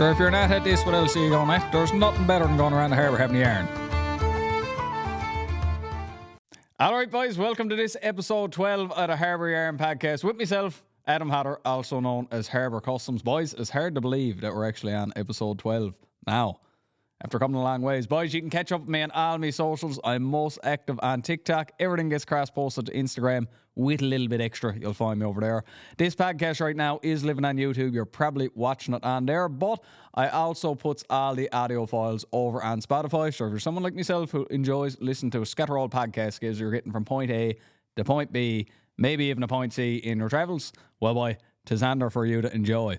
Sure, if you're not at this, what else are you going at? There's nothing better than going around the harbour having a yarn. Alright boys, welcome to this episode 12 of the Harbour Yarn podcast with myself, Adam Hatter, also known as Harbour Customs. Boys, it's hard to believe that we're actually on episode 12 now. After coming a long ways. Boys, you can catch up with me on all my socials. I'm most active on TikTok. Everything gets cross-posted to Instagram with a little bit extra. You'll find me over there. This podcast right now is living on YouTube. You're probably watching it on there. But I also put all the audio files over on Spotify. So if you're someone like myself who enjoys listening to a scatterall podcast because you're getting from point A to point B, maybe even a point C in your travels, well, boy, 'tis on there for you to enjoy.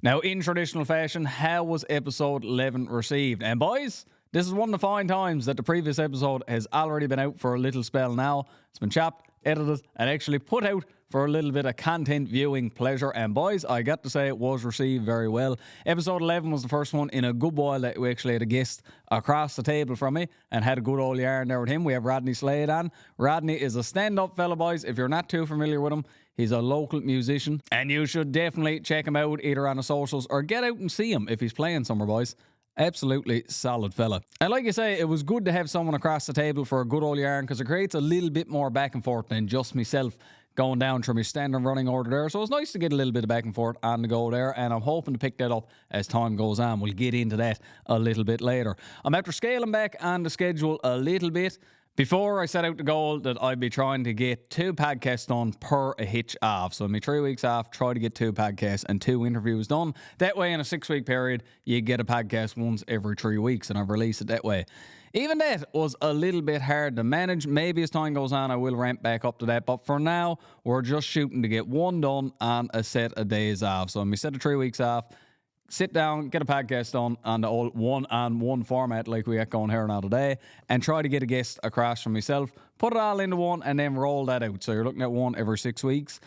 Now, in traditional fashion, how was episode 11 received? And boys, this is one of the fine times that the previous episode has already been out for a little spell now. It's been chopped, edited, and actually put out for a little bit of content viewing pleasure. And boys, I got to say it was received very well. Episode 11 was the first one in a good while that we actually had a guest across the table from me and had a good old yarn there with him. We have Rodney Slade on. Rodney is a stand-up fella, boys. If you're not too familiar with him, he's a local musician, and you should definitely check him out either on the socials or get out and see him if he's playing somewhere, boys. Absolutely solid fella. And like I say, it was good to have someone across the table for a good old yarn because it creates a little bit more back and forth than just myself going down through my standard running order there. So it's nice to get a little bit of back and forth on the go there, and I'm hoping to pick that up as time goes on. We'll get into that a little bit later. I'm after scaling back on the schedule a little bit. Before, I set out the goal that I'd be trying to get 2 podcasts done per a hitch off. So in my 3 weeks off, try to get 2 podcasts and 2 interviews done. That way, in a 6-week period, you get a podcast once every 3 weeks, and I've released it that way. Even that was a little bit hard to manage. Maybe as time goes on, I will ramp back up to that. But for now, we're just shooting to get 1 done on a set of days off. So in my set of 3 weeks off, sit down, get a podcast on the old one-on-one format like we got going here now today, and try to get a guest across from myself, put it all into one, and then roll that out. So you're looking at 1 every 6 weeks.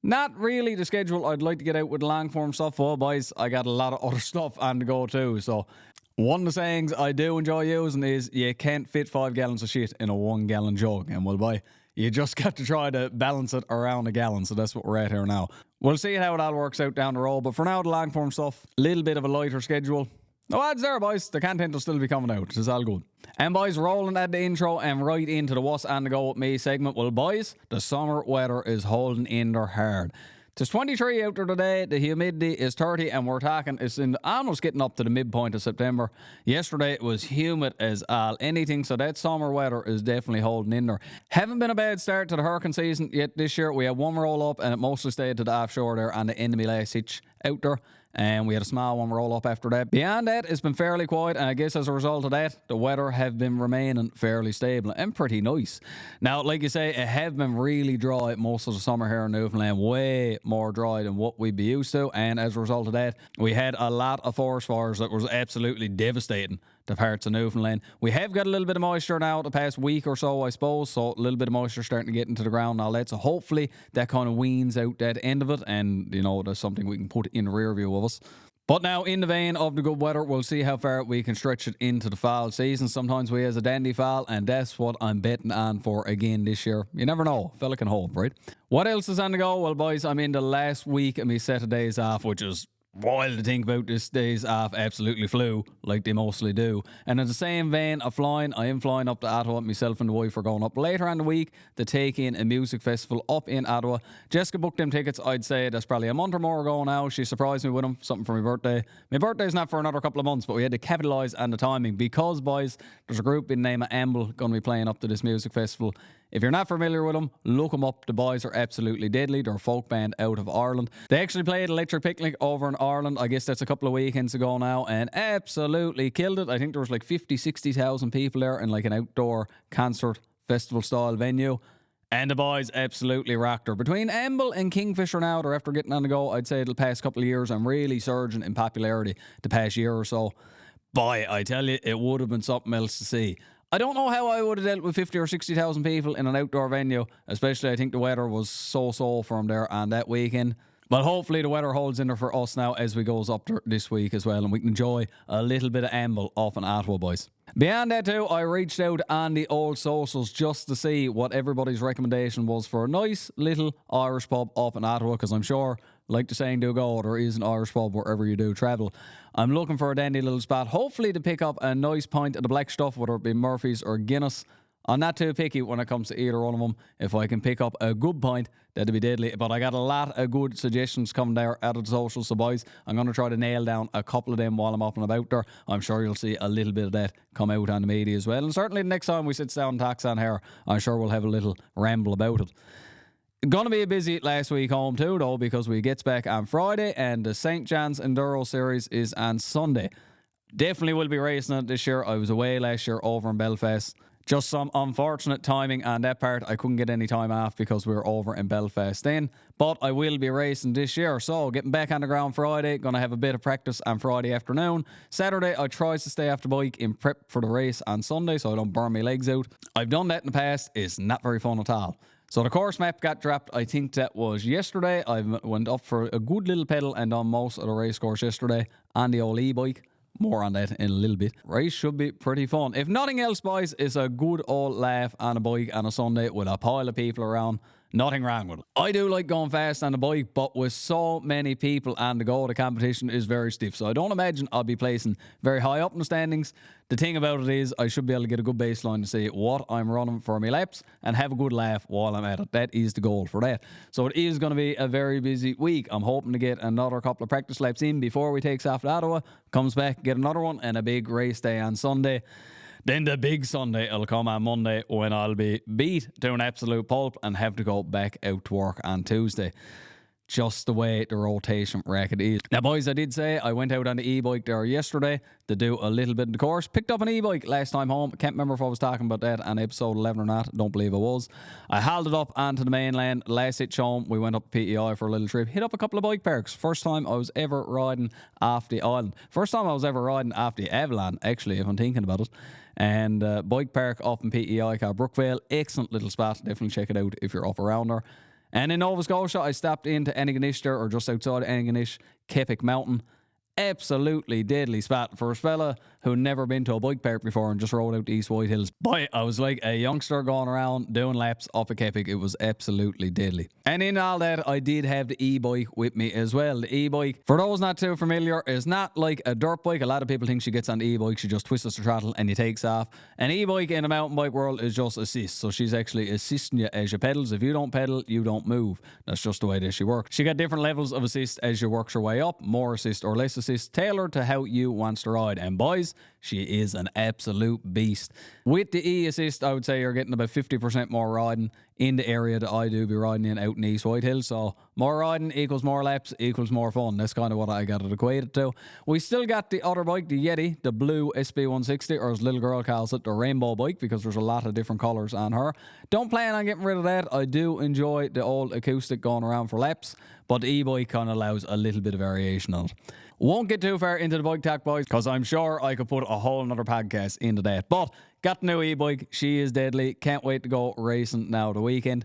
Not really the schedule I'd like to get out with long-form stuff. Well, boys, I got a lot of other stuff on the go too. So one of the sayings I do enjoy using is you can't fit 5 gallons of shit in a 1-gallon jug. And well, boy, you just got to try to balance it around a gallon. So that's what we're at here now. We'll see how it all works out down the road. But for now, the long form stuff, a little bit of a lighter schedule. No ads there, boys. The content will still be coming out. It's all good. And boys, rolling at the intro and right into the What's on the Go with Me segment. Well, boys, the summer weather is holding in there hard. It's 23 out there today, the humidity is 30, and we're talking, it's almost getting up to the midpoint of September. Yesterday it was humid as all anything, so that summer weather is definitely holding in there. Haven't been a bad start to the hurricane season yet this year. We had one roll up, and it mostly stayed to the offshore there on the end of my last hitch out there. And we had a small one roll up after that. Beyond that, it's been fairly quiet, and I guess as a result of that, the weather have been remaining fairly stable and pretty nice. Now, like you say, it have been really dry most of the summer here in Newfoundland, way more dry than what we'd be used to, and as a result of that, we had a lot of forest fires that was absolutely devastating to parts of Newfoundland. We have got a little bit of moisture now the past week or so, I suppose, so a little bit of moisture starting to get into the ground and all that, so hopefully that kind of weans out that end of it, and, you know, there's something we can put in the rear view of us. But now, in the vein of the good weather, we'll see how far we can stretch it into the fall season. Sometimes we has a dandy fall, and that's what I'm betting on for again this year. You never know. Fella can hope, right? What else is on the go? Well, boys, I'm in the last week of my set of days off, which is wild to think about. This days off absolutely flew, like they mostly do. And in the same vein of flying, I am flying up to Ottawa. Myself and the wife are going up later in the week to take in a music festival up in Ottawa. Jessica booked them tickets, I'd say that's probably a month or more ago now. She surprised me with them, something for my birthday. My birthday's not for another couple of months, but we had to capitalise on the timing because, boys, there's a group in the name of Amble going to be playing up to this music festival. If you're not familiar with them, look them up. The boys are absolutely deadly. They're a folk band out of Ireland. They actually played Electric Picnic over in Ireland. I guess that's a couple of weekends ago now, and absolutely killed it. I think there was like 50, 60,000 people there in like an outdoor concert festival style venue. And the boys absolutely rocked her. Between Amble and Kingfisher now, they're after getting on the go, I'd say the past couple of years, and really surging in popularity the past year or so. Boy, I tell you, it would have been something else to see. I don't know how I would have dealt with 50 or 60,000 people in an outdoor venue, especially I think the weather was so for them there on that weekend. But hopefully the weather holds in there for us now as we goes up there this week as well, and we can enjoy a little bit of Amble off in Ottawa, boys. Beyond that too, I reached out on the old socials just to see what everybody's recommendation was for a nice little Irish pub up in Ottawa, because I'm sure, like the saying do go, there is an Irish pub wherever you do travel. I'm looking for a dandy little spot, hopefully to pick up a nice pint of the black stuff, whether it be Murphy's or Guinness. I'm not too picky when it comes to either one of them. If I can pick up a good pint, that'd be deadly. But I got a lot of good suggestions coming there out of the socials. So, boys, I'm going to try to nail down a couple of them while I'm up and about there. I'm sure you'll see a little bit of that come out on the media as well. And certainly the next time we sit down and talk on here, I'm sure we'll have a little ramble about it. Going to be a busy last week home too, though, because we gets back on Friday and the St. John's Enduro Series is on Sunday. Definitely will be racing it this year. I was away last year over in Belfast. Just some unfortunate timing on that part. I couldn't get any time off because we were over in Belfast then. But I will be racing this year. So getting back on the ground Friday. Going to have a bit of practice on Friday afternoon. Saturday, I try to stay off the bike in prep for the race on Sunday so I don't burn my legs out. I've done that in the past. It's not very fun at all. So the course map got dropped, I think that was yesterday. I went up for a good little pedal and done most of the race course yesterday on the old e-bike. More on that in a little bit. Race should be pretty fun. If nothing else, boys, it's a good old laugh on a bike on a Sunday with a pile of people around. Nothing wrong with it. I do like going fast on the bike, but with so many people on the go, the competition is very stiff. So I don't imagine I'll be placing very high up in the standings. The thing about it is I should be able to get a good baseline to see what I'm running for my laps and have a good laugh while I'm at it. That is the goal for that. So it is going to be a very busy week. I'm hoping to get another couple of practice laps in before we take off to Ottawa. Comes back, get another one, and a big race day on Sunday. Then the big Sunday will come on Monday when I'll be beat to an absolute pulp and have to go back out to work on Tuesday. Just the way the rotation racket is. Now, boys, I did say I went out on the e-bike there yesterday to do a little bit of the course. Picked up an e-bike last time home. Can't remember if I was talking about that on episode 11 or not. Don't believe I was. I hauled it up onto the mainland. Last hitch home, we went up to PEI for a little trip. Hit up a couple of bike parks. First time I was ever riding off the island. First time I was ever riding off the Avalon, actually, if I'm thinking about it. And bike park up in PEI called Brookvale. Excellent little spot. Definitely check it out if you're up around there. And in Nova Scotia, I stopped into Antigonish there, or just outside Antigonish, Keppick Mountain. Absolutely deadly spot for a fella who'd never been to a bike park before and just rode out the East White Hills. Boy, I was like a youngster going around doing laps up at Keppick. It was absolutely deadly. And in all that, I did have the e-bike with me as well. The e-bike, for those not too familiar, is not like a dirt bike. A lot of people think she gets on the e-bike, she just twists the throttle and you takes off. An e-bike in a mountain bike world is just assist. So she's actually assisting you as you pedals. If you don't pedal, you don't move. That's just the way that she works. She got different levels of assist as you work your way up. More assist or less assist, tailored to how you wants to ride. And boys, she is an absolute beast. With the e-assist, I would say you're getting about 50% more riding in the area that I do be riding in out in East White Hills. So more riding equals more laps equals more fun. That's kind of what I got it equated to. We still got the other bike, the Yeti, the blue SB160, or as little girl calls it, the rainbow bike, because there's a lot of different colours on her. Don't plan on getting rid of that. I do enjoy the old acoustic going around for laps, but the e-bike kind of allows a little bit of variation on it. Won't get too far into the bike talk, boys, because I'm sure I could put a whole nother podcast into that. But got the new e-bike. She is deadly. Can't wait to go racing now the weekend.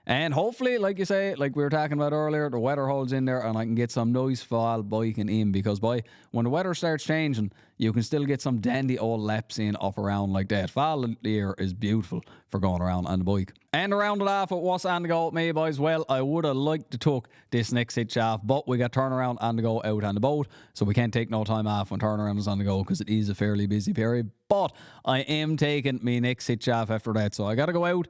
And hopefully, like you say, like we were talking about earlier, the weather holds in there and I can get some nice fall biking in, because boy, when the weather starts changing, you can still get some dandy old laps in up around like that. Fall of the year is beautiful for going around on the bike. And to round it off with what's on the go with me, boys, well, I would have liked to took this next hitch off, but we got turnaround on the go out on the boat, so we can't take no time off when turnaround is on the go because it is a fairly busy period. But I am taking me next hitch off after that, so I got to go out,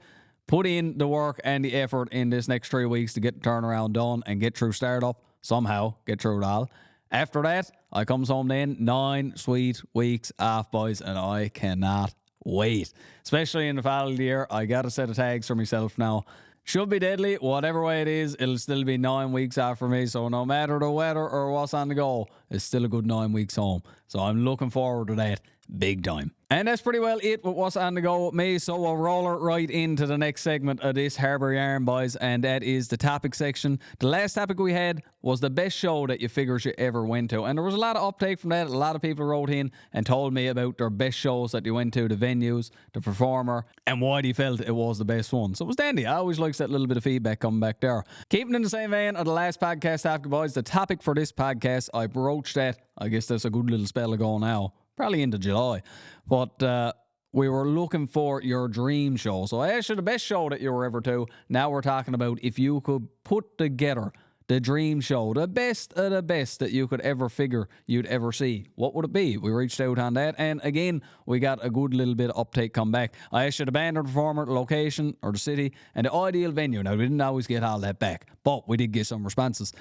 put in the work and the effort in this next 3 weeks to get the turnaround done and get through startup, somehow get through it all. After that, I comes home then, 9 sweet weeks off, boys, and I cannot wait. Especially in the fall of the year, I got a set of tags for myself now. Should be deadly. Whatever way it is, it'll still be 9 weeks off for me. So no matter the weather or what's on the go, it's still a good 9 weeks home. So I'm looking forward to that big time. And that's pretty well it with what's on the go with me. So we'll roll it right into the next segment of this Harbour Yarn, boys. And that is the topic section. The last topic we had was the best show that you figures you ever went to. And there was a lot of uptake from that. A lot of people wrote in and told me about their best shows that they went to, the venues, the performer, and why they felt it was the best one. So it was dandy. I always like that little bit of feedback coming back there. Keeping in the same vein of the last podcast topic, boys, the topic for this podcast, I broached that. I guess that's a good little spell ago now. probably into July. But we were looking for your dream show. So I asked you the best show that you were ever to. Now we're talking about if you could put together the dream show, the best of the best that you could ever figure you'd ever see. What would it be? We reached out on that, and again, we got a good little bit of uptake come back. I asked you the band or the performer, the location or the city, and the ideal venue. Now, we didn't always get all that back, but we did get some responses.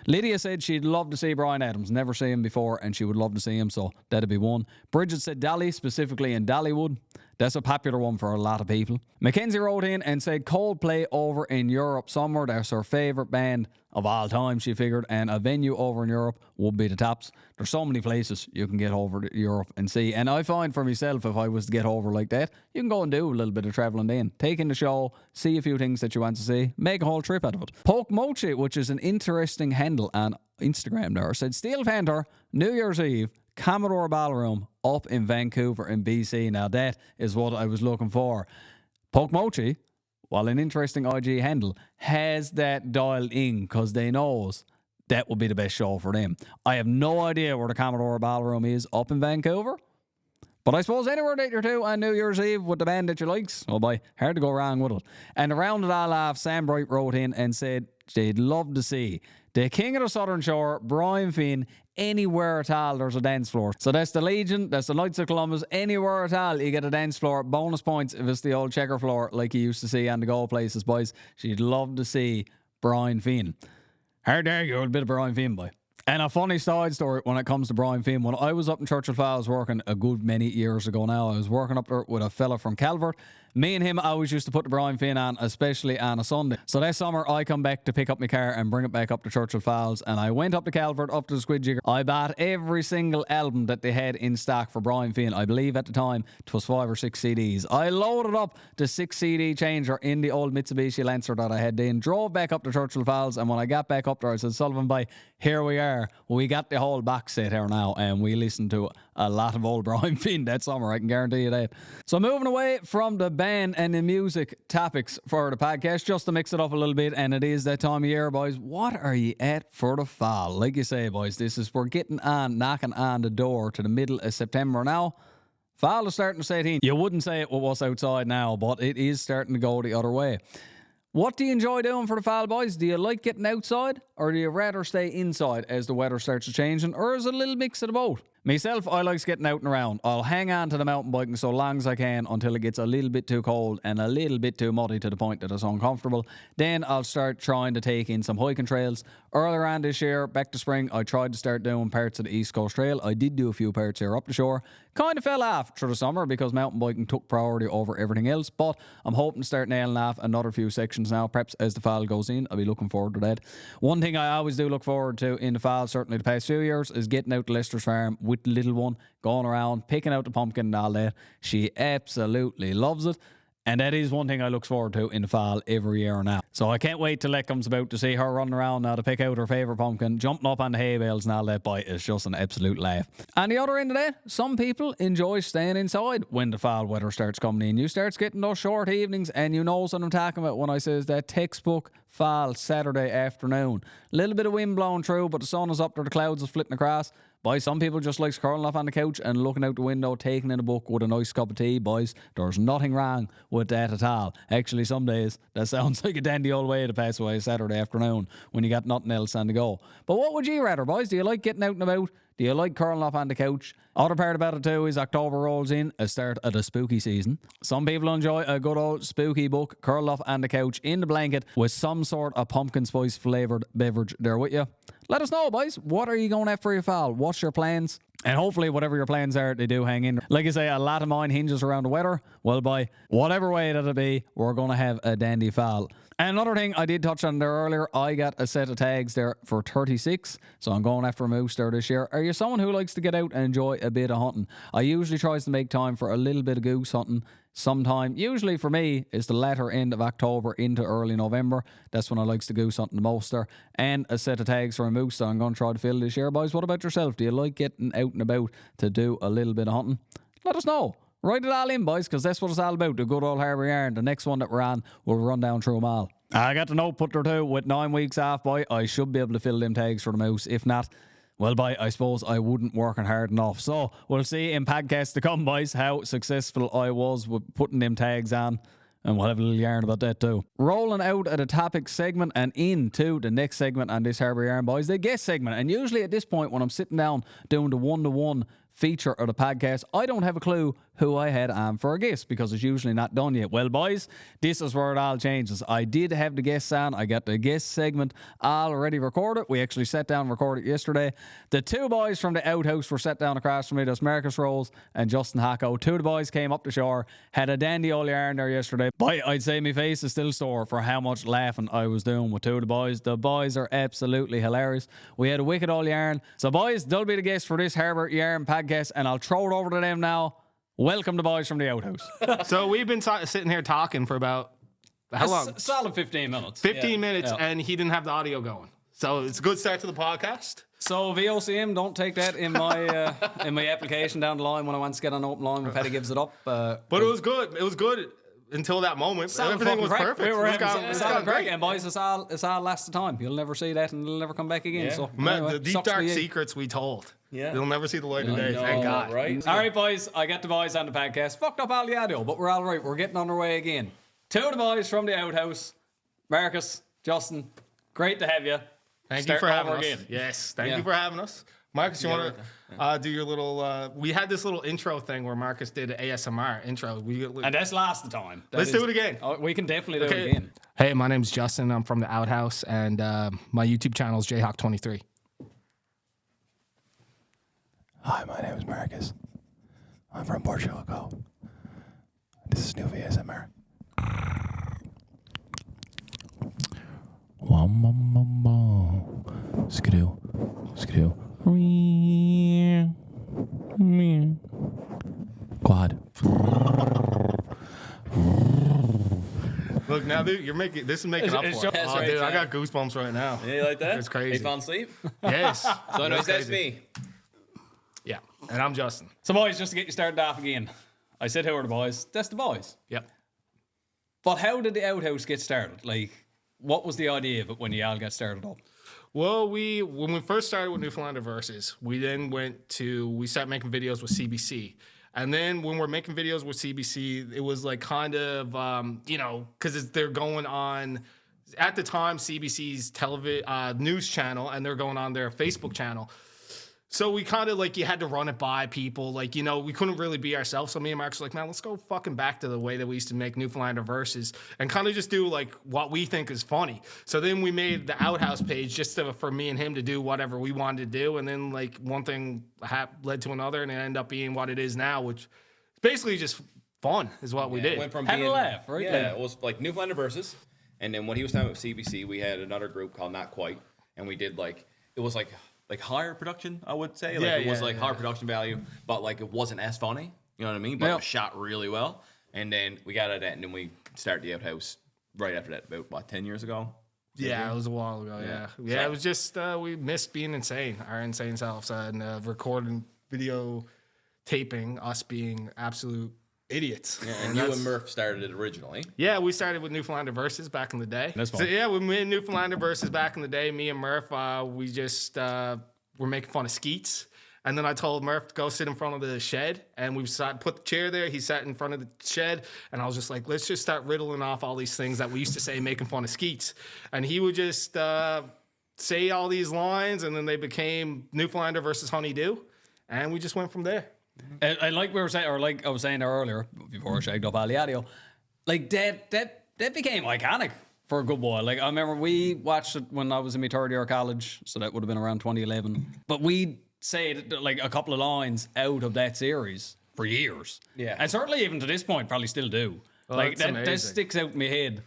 Lydia said she'd love to see Bryan Adams. Never seen him before, and she would love to see him, so that'd be one. Bridget said Dolly, specifically in Dollywood. That's a popular one for a lot of people. Mackenzie wrote in and said Coldplay over in Europe somewhere. That's her favourite band of all time, she figured, and a venue over in Europe would be the tops. There's so many places you can get over to Europe and see. And I find for myself, if I was to get over like that, you can go and do a little bit of travelling then. Take in the show, see a few things that you want to see, make a whole trip out of it. Poke Mochi, which is an interesting handle on Instagram there, said Steel Panther, New Year's Eve, Commodore Ballroom up in Vancouver in BC. Now that is what I was looking for. Poke Mochi, while an interesting IG handle, has that dialed in because they knows that would be the best show for them. I have no idea where the Commodore Ballroom is up in Vancouver, but I suppose anywhere that you're to on New Year's Eve with the band that you likes, oh boy, hard to go wrong with it. And to round it all off, Sam Bright wrote in and said they'd love to see the King of the Southern Shore, Brian Finn, anywhere at all there's a dance floor. So that's the Legion, that's the Knights of Columbus, anywhere at all you get a dance floor. Bonus points if it's the old checker floor like you used to see on the go places, boys. She'd love to see Brian Finn. Hard to argue a bit of Brian Finn, boy. And a funny side story when it comes to Brian Finn. When I was up in Churchill Falls working a good many years ago now, I was working up there with a fella from Calvert. Me and him always used to put the Brian Finn on, especially on a Sunday. So that summer, I come back to pick up my car and bring it back up to Churchill Falls. And I went up to Calvert, up to the Squid Jigger. I bought every single album that they had in stock for Brian Finn. I believe at the time it was 5 or 6 CDs. I loaded up the 6 CD changer in the old Mitsubishi Lancer that I had then, drove back up to Churchill Falls. And when I got back up there, I said, Sullivan, bye, here we are. We got the whole box set here now. And we listened to a lot of old Brian Finn that summer, I can guarantee you that. So moving away from the band and the music topics for the podcast, just to mix it up a little bit, and it is that time of year, boys. What are you at for the fall? Like you say, boys, we're getting on, knocking on the door to the middle of September now. Fall is starting to set in. You wouldn't say it with us outside now, but it is starting to go the other way. What do you enjoy doing for the fall, boys? Do you like getting outside, or do you rather stay inside as the weather starts to change, or is it a little mix of the both? Myself, I likes getting out and around. I'll hang on to the mountain biking so long as I can until it gets a little bit too cold and a little bit too muddy to the point that it's uncomfortable. Then I'll start trying to take in some hiking trails. Earlier on this year, back to spring, I tried to start doing parts of the East Coast Trail. I did do a few parts here up the shore. Kind of fell off through the summer because mountain biking took priority over everything else, but I'm hoping to start nailing off another few sections now, perhaps as the fall goes in. I'll be looking forward to that. One thing I always do look forward to in the fall, certainly the past few years, is getting out to Lester's farm with the little one, going around, picking out the pumpkin and all that. She absolutely loves it. And that is one thing I look forward to in the fall every year now. So I can't wait till that comes about to see her running around now to pick out her favourite pumpkin, jumping up on the hay bales and all that. Boy, it's just an absolute laugh. On the other end of that, some people enjoy staying inside when the fall weather starts coming in. You start getting those short evenings, and you know what I'm talking about when I says that textbook fall Saturday afternoon. A little bit of wind blowing through, but the sun is up there, the clouds are flitting across. Boys, some people just like curling up on the couch and looking out the window, taking in a book with a nice cup of tea. Boys, there's nothing wrong with that at all. Actually, some days, that sounds like a dandy old way to pass away a Saturday afternoon when you got nothing else on the go. But what would you rather, boys? Do you like getting out and about? Do you like curling up on the couch? Other part about it too is October rolls in, a start of the spooky season. Some people enjoy a good old spooky book, curled up on the couch in the blanket with some sort of pumpkin spice flavoured beverage there with you. Let us know, boys. What are you going at for your fall? What's your plans? And hopefully whatever your plans are, they do hang in. Like I say, a lot of mine hinges around the weather. Well, by whatever way that'll be, we're going to have a dandy fall. And another thing I did touch on there earlier, I got a set of tags there for 36, so I'm going after a moose there this year. Are you someone who likes to get out and enjoy a bit of hunting? I usually tries to make time for a little bit of goose hunting sometime. Usually for me, it's the latter end of October into early November. That's when I likes to goose hunting the most there. And a set of tags for a moose that I'm going to try to fill this year. Boys, what about yourself? Do you like getting out and about to do a little bit of hunting? Let us know. Write it all in, boys, because that's what it's all about, the good old Harbour yarn. The next one that we're on, we'll run down through them all. I got the note put there too. With 9 weeks off, boy, I should be able to fill them tags for the moose. If not, Well, boy, I suppose I wouldn't working hard enough. So we'll see in podcasts to come, boys, how successful I was with putting them tags on. And we'll have a little yarn about that too. Rolling out at a topic segment and into the next segment on this Harbour Yarn, boys, the guest segment. And usually at this point, when I'm sitting down doing the one-to-one feature of the podcast, I don't have a clue who I had on for a guest because it's usually not done yet. Well, boys, this is where it all changes. I did have the guests on. I got the guest segment already recorded. We actually sat down and recorded it yesterday. The two boys from the Outhouse were sat down across from me. There's Marcus Rose and Justin Hacko. Two of the boys came up the shore, had a dandy old yarn there yesterday. Boy, I'd say my face is still sore for how much laughing I was doing with two of the boys. The boys are absolutely hilarious. We had a wicked old yarn. So, boys, they'll be the guests for this Harbour Yarn podcast, and I'll throw it over to them now. Welcome to boys from the Outhouse. So we've been sitting here talking for about how long? Solid 15 minutes. 15 minutes, and he didn't have the audio going. So it's a good start to the podcast. So VOCM, don't take that in my application down the line when I want to get on open line when Paddy gives it up. But it was good. It was good until that moment. Everything was perfect. We were it's having great. And boys, it's all last the time. You'll never see that, and it'll never come back again. Yeah. So anyway, the deep dark secrets we told. Yeah. You'll never see the light of day. Thank God. Right. All right, boys. I got the boys on the podcast. Fucked up all the audio, but we're all right. We're getting on our way again. Two of the boys from the Outhouse. Marcus, Justin, great to have you. Thank you for having us. Again. Yes, thank you for having us. Marcus, you want to do your little... we had this little intro thing where Marcus did an ASMR intro. And that's last the time. Let's do it again. We can definitely do it again. Hey, my name's Justin. I'm from the Outhouse, and my YouTube channel is Jayhawk23. Hi, my name is Marcus. I'm from Portugal. This is new VSMR. Skidoo. Skidoo. Quad. Look, now, dude, you're making this is making up for it. Oh, dude, I got goosebumps right now. Yeah, you like that? It's crazy. You found sleep? Yes. So anyways, that's me. Yeah, and I'm Justin. So, boys, just to get you started off again, I said, who are the boys? That's the boys. Yep. But how did the Outhouse get started? Like, what was the idea of it when you all got started up? Well, when we first started with Newfoundland Versus, we then we started making videos with CBC. And then when we're making videos with CBC, it was like kind of, because they're going on, at the time, CBC's news channel, and they're going on their Facebook channel. So we kind of you had to run it by people. We couldn't really be ourselves. So me and Marcus were like, man, let's go fucking back to the way that we used to make Newfoundland Versus and kind of just do what we think is funny. So then we made the Outhouse page just for me and him to do whatever we wanted to do. And then one thing led to another, and it ended up being what it is now, which is basically just fun is what we did. Went from Have a laugh, right? Yeah, it was like Newfoundland Versus. And then when he was down with CBC, we had another group called Not Quite. And we did it was higher production, I would say. It was higher production value, but it wasn't as funny. You know what I mean? But it was shot really well. And then we got out of that, and then we started the Outhouse right after that, about 10 years ago. Yeah, it was a while ago, yeah. It was just, we missed being insane, our insane selves, and recording, video taping, us being absolute idiots. Yeah, and you and Murph started it originally. Yeah, we started with Newfoundland Versus back in the day. That's fun. So yeah, we made Newfoundland Versus back in the day. Me and Murph, we just were making fun of skeets. And then I told Murph to go sit in front of the shed, and we put the chair there. He sat in front of the shed, and I was just like, let's just start riddling off all these things that we used to say making fun of skeets. And he would just say all these lines, and then they became Newfoundlander versus Honeydew, and we just went from there. And like we were saying, or like I was saying there earlier, before I shagged up all the audio, that became iconic for a good while. I remember we watched it when I was in my third year of college, so that would have been around 2011. But we said a couple of lines out of that series for years. Yeah. And certainly even to this point, probably still do. That sticks out in my head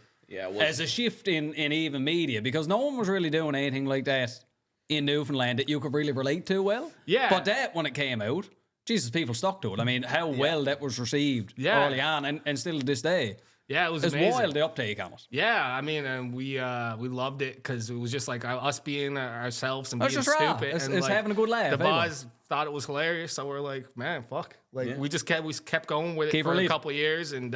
as a shift in even media, because no one was really doing anything like that in Newfoundland that you could really relate to well. Yeah. But that, when it came out, Jesus, people stuck to it. I mean, how well that was received early on, and still to this day. Yeah, it was it's amazing. Wild, the uptake on it. Yeah, I mean, and we loved it because it was just us being ourselves and being just stupid. It's having a good laugh. The boys thought it was hilarious, so we're like, man, fuck. We kept going with it for a couple of years, and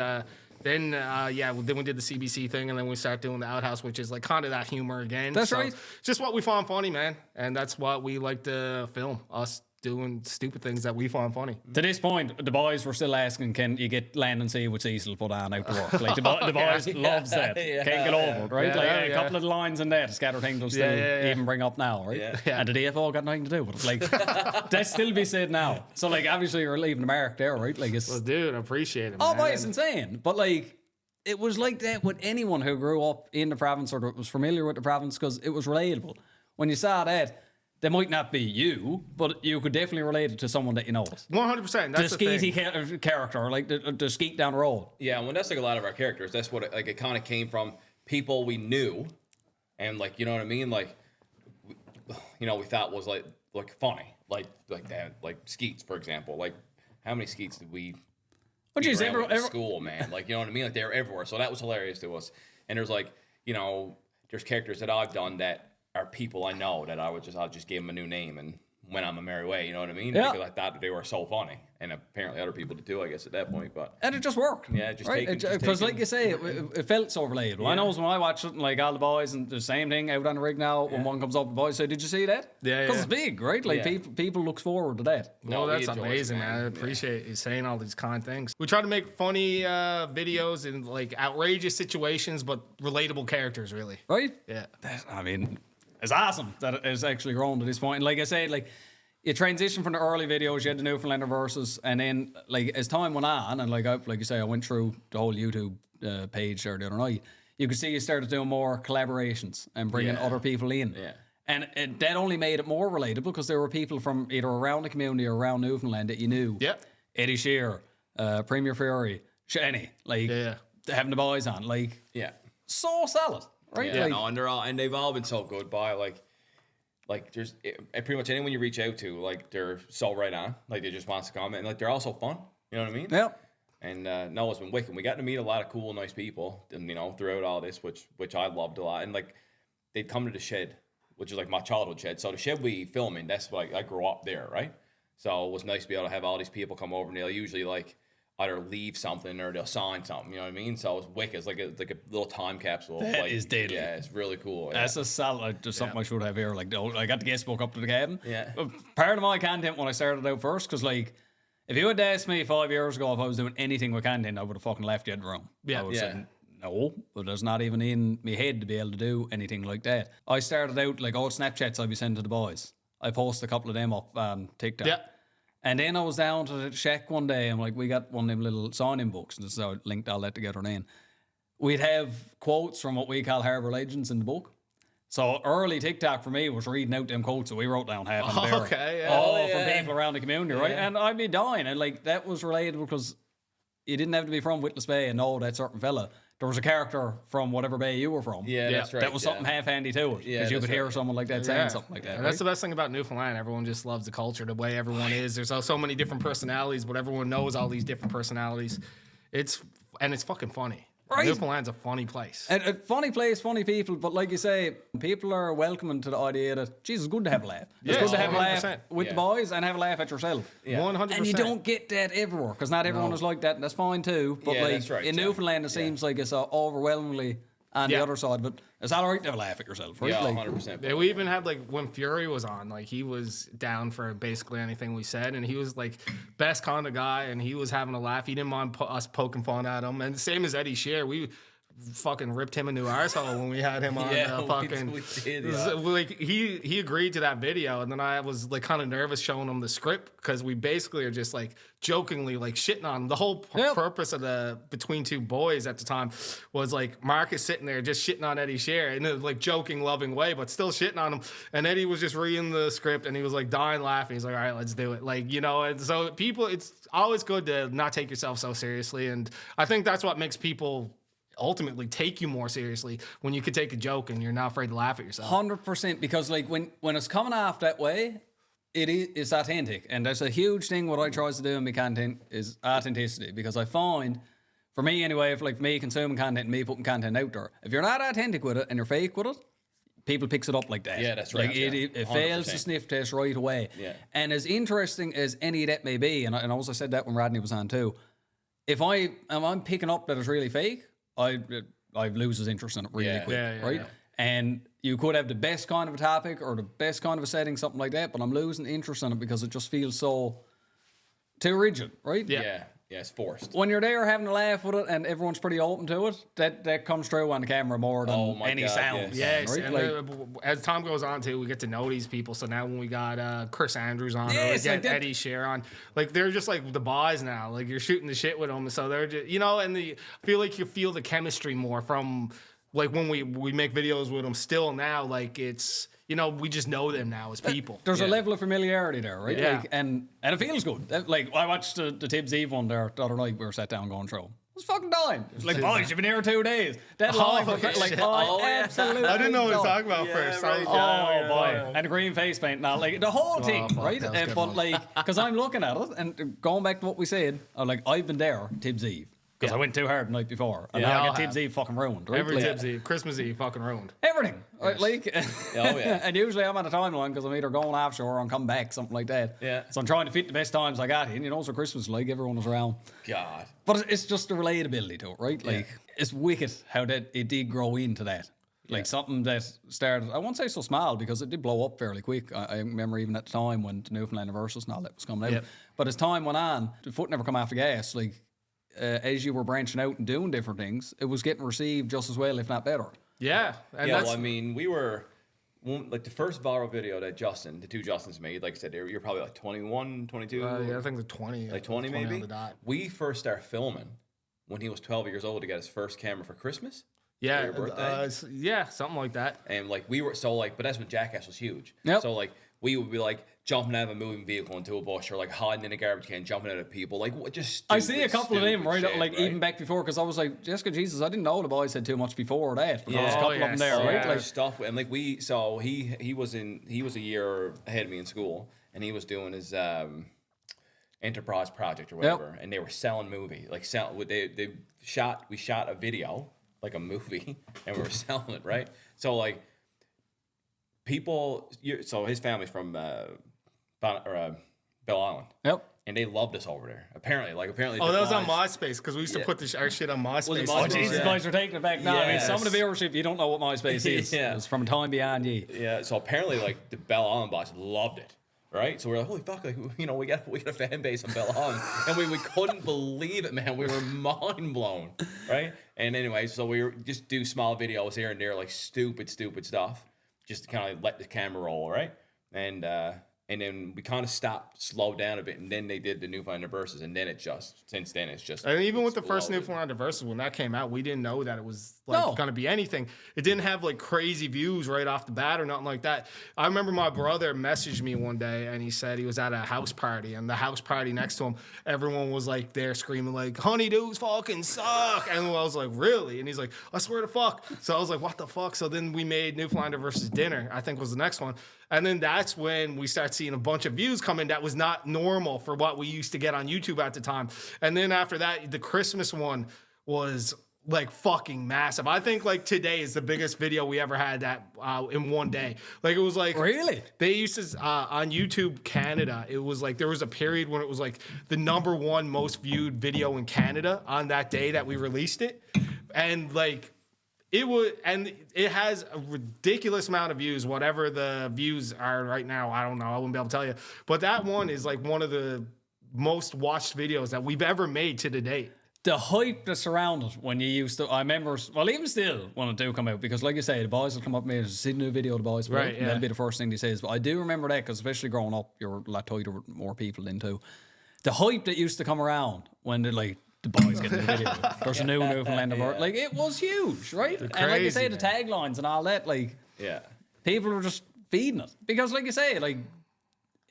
Then then we did the CBC thing, and then we started doing the Outhouse, which is like kind of that humor again. That's right. Just what we find funny, man, and that's what we like to film, us doing stupid things that we find funny. To this point, the boys were still asking, can you get land and sea with Cecil put on out to work? Like, the boys loves that. Can't get over it, right? A couple of the lines in there, the scatter thing will still even bring up now, right? Yeah. And the DFO got nothing to do with it. Like, that still be said now. So, like, obviously you're leaving the mark there, right? Like, it's... Well, dude, I appreciate it, Oh, man. boy, it's insane. But, like, it was like that with anyone who grew up in the province or was familiar with the province because it was relatable. When you saw that, they might not be you, but you could definitely relate it to someone that you know. 100%. That's the the skeety thing. character, like the skeet down the road. Yeah, well, that's like a lot of our characters. That's what it kind of came from people we knew, and like you know what I mean. Like, we thought was like funny, like that, like Skeets, for example. Like, how many Skeets did we? Oh, geez, in school, man. Like, you know what I mean? Like, they were everywhere, so that was hilarious to us. And there's like, there's characters that I've done that are people I know that I'll just give them a new name and went on my merry way. You know what I mean? Yeah. Because I thought that they were so funny, and apparently other people did too. I guess at that point, but And it just worked. Yeah, just right? Because, like you say, it felt so relatable. Yeah. I know when I watched it, and like all the boys, and the same thing out on the rig now. When one comes up, the boys say, "Did you see that?" Yeah, because it's big, right? Like people look forward to that. No, we that's enjoy it, amazing, man. I appreciate you saying all these kind things. We try to make funny videos in like outrageous situations, but relatable characters, really. Right? Yeah. I mean, it's awesome that it has actually grown to this point. And like I said, like you transition from the early videos, you had the Newfoundlander versus, and then like as time went on, and like you say, I went through the whole YouTube page there the other night. You could see you started doing more collaborations and bringing other people in. Yeah. And that only made it more relatable because there were people from either around the community or around Newfoundland that you knew. Yep. Eddie Shear, Premier Fury, Shani, like having the boys on, like so solid, right? Yeah, like, and they've all been so good. By like there's pretty much anyone you reach out to, like they're so right on, like they just wants to comment, and like they're also fun. You know what I mean? Yeah. And Noah's been wicked. We got to meet a lot of cool, nice people, and throughout all this, which I loved a lot. And like they'd come to the shed, which is like my childhood shed. So the shed we film in, that's like I grew up there, right? So it was nice to be able to have all these people come over, and they'll usually like either leave something or they'll sign something. You know what I mean? So it was wicked. It's like a little time capsule. That is deadly. Yeah, it's really cool. Yeah. That's a solid, just something I should have here. Like, I got the guest book up to the cabin. Yeah. Part of my content when I started out first, because like, if you had asked me 5 years ago if I was doing anything with content, I would have fucking left you in the room. Yeah. I would have said, no, but there's not even in my head to be able to do anything like that. I started out like all Snapchats I'd be sending to the boys. I posted a couple of them up on TikTok. Yeah. And then I was down to the shack one day, and like we got one of them little sign-in books, and this is how I linked all that together then. We'd have quotes from what we call Harbour legends in the book. So early TikTok for me was reading out them quotes that we wrote down half in there. Okay, yeah. All from people around the community, right? And I'd be dying, and like that was relatable because you didn't have to be from Witless Bay and know that certain fella. There was a character from whatever bay you were from. Yeah, that's right. That was something half handy to it. Because you could hear someone like that saying something like that. And that's the best thing about Newfoundland. Everyone just loves the culture, the way everyone is. There's so many different personalities, but everyone knows all these different personalities. It's fucking funny. Right. Newfoundland's a funny place. And a funny place, funny people, but like you say, people are welcoming to the idea that, Jesus, it's good to have a laugh. It's good to have a laugh 100%. with the boys and have a laugh at yourself. 100%. And you don't get that everywhere, because not everyone is like that, and that's fine too. But like that's right, in Newfoundland, it seems like it's overwhelmingly on the other side, but it's all right to have a laugh at yourself, right? Yeah, like, 100%. Yeah, we even had like when Fury was on, like he was down for basically anything we said, and he was like best kind of guy, and he was having a laugh. He didn't mind us poking fun at him, and same as Eddie Shear, we fucking ripped him a new arsehole when we had him on. we did. Yeah. Like he agreed to that video, and then I was like kind of nervous showing him the script because we basically are just like jokingly like shitting on him. The whole purpose of the Between Two Boys at the time was like Marcus sitting there just shitting on Eddie Shear in a like joking, loving way, but still shitting on him. And Eddie was just reading the script and he was like dying laughing. He's like, all right, let's do it. Like, and so people, it's always good to not take yourself so seriously. And I think that's what makes people ultimately take you more seriously, when you could take a joke and you're not afraid to laugh at yourself. 100%, because like when it's coming off that way, it's authentic, and that's a huge thing. What I try to do in my content is authenticity, because I find, for me anyway, if like me consuming content and me putting content out there, if you're not authentic with it and you're fake with it, people picks it up like that. Yeah, that's right. Like it fails the sniff test right away. Yeah. And as interesting as any of that may be, and I also said that when Rodney was on too, if I'm picking up that it's really fake, I lose his interest in it really quick, right? Yeah. And you could have the best kind of a topic or the best kind of a setting, something like that, but I'm losing interest in it because it just feels so too rigid, right? Yeah, it's forced. When you're there having a laugh with it and everyone's pretty open to it, that comes through on the camera more than any sound. Yes, right? And as time goes on too, we get to know these people. So now when we got Chris Andrews on, or we get Eddie Scher on, like they're just like the boys now. Like you're shooting the shit with them, so they're just, and I feel like you feel the chemistry more from like when we make videos with them. Still now, like it's. We just know them now as people. There's a level of familiarity there, right? Yeah. Like, and it feels good. Like, I watched the Tibbs Eve one there the other night. We were sat down going through. It was fucking dying. It was like, boys, you've been here 2 days. That line, absolutely. I didn't know what he was talking about first. Right. Boy. And the green face paint. Now, like, the whole thing, right? But, like, because I'm looking at it and going back to what we said, I'm like, I've been there, Tibbs Eve. Because I went too hard the night before. And now I get Tibbs Eve fucking ruined. Right? Every Tibbs Eve, Christmas Eve fucking ruined. Everything. Yes. Like, and usually I'm on a timeline because I'm either going offshore or I'm coming back, something like that. Yeah. So I'm trying to fit the best times I got in. So Christmas, like, everyone was around. God. But it's just the relatability to it, right? Like, it's wicked how that it did grow into that. Like, something that started, I won't say so small because it did blow up fairly quick. I remember even at the time when the Newfoundland versus and all that was coming out. Yep. But as time went on, the foot never come off the gas. Like, as you were branching out and doing different things, it was getting received just as well, if not better. Yeah. And well, I mean, we were, like the first viral video that the two Justins made, like I said, you're probably like 21, 22. Yeah, I think the 20. Like 20 maybe? On the dot. We first started filming when he was 12 years old to get his first camera for Christmas. Yeah. For your birthday. Yeah, something like that. And like we were, but that's when Jackass was huge. Yep. So like we would be like, jumping out of a moving vehicle into a bush or like hiding in a garbage can, jumping out at people. Like, what just I see a couple of them, right? Shit, like, even back before, because I was like, Jessica, Jesus, I didn't know the boys had too much before that. But there was a couple of them there, right? Like, stuff. And like, he was a year ahead of me in school, and he was doing his enterprise project or whatever, and they were selling movie. Like, we shot a video, like a movie, and we were selling it, right? So, like, so his family's from Bell Island. Yep. And they loved us over there. Apparently. Oh, that was on MySpace because we used to put our shit on MySpace. Oh, Jesus, boys are taking it back now. I mean, some of the viewership, you don't know what MySpace is. It's from a time beyond ye. Yeah. So apparently, like the Bell Island boys loved it. Right, so we're like, holy fuck, like, we got a fan base on Bell Island, and we couldn't believe it, man. We were mind blown, right? And anyway, so we were just do small videos here and there, like stupid stuff, just to kind of let the camera roll, right? And then we kind of slowed down a bit, and then they did the Newfoundland versus, and then since then it's just. And even with the first Newfoundland versus, when that came out, we didn't know that it was going to be anything. It didn't have like crazy views right off the bat or nothing like that. I remember my brother messaged me one day, and he said he was at a house party, and the house party next to him, everyone was like there screaming like, "Honeydews fucking suck," and I was like, "Really?" And he's like, "I swear to fuck." So I was like, "What the fuck?" So then we made Newfoundland versus dinner, I think was the next one. And then that's when we start seeing a bunch of views come in that was not normal for what we used to get on YouTube at the time. And then after that, the Christmas one was like fucking massive. I think like today is the biggest video we ever had that in one day. Like it was like really they used to on YouTube Canada. It was like there was a period when it was like the #1 most viewed video in Canada on that day that we released it, and like. It has a ridiculous amount of views, whatever the views are right now. I don't know. I wouldn't be able to tell you. But that one is like one of the most watched videos that we've ever made to the date. The hype that surrounded when you used to, I remember, well, even still when it do come out, because like you say, the boys will come up and make a new video of the boys. Right, yeah. That'll be the first thing they say. But I do remember that because especially growing up, you're a lot tighter with more people into. The hype that used to come around when they're like, the boys getting the video. There's a new Newfoundland of like it was huge, right? And like you say, the taglines and all that, like people were just feeding it because, like you say, like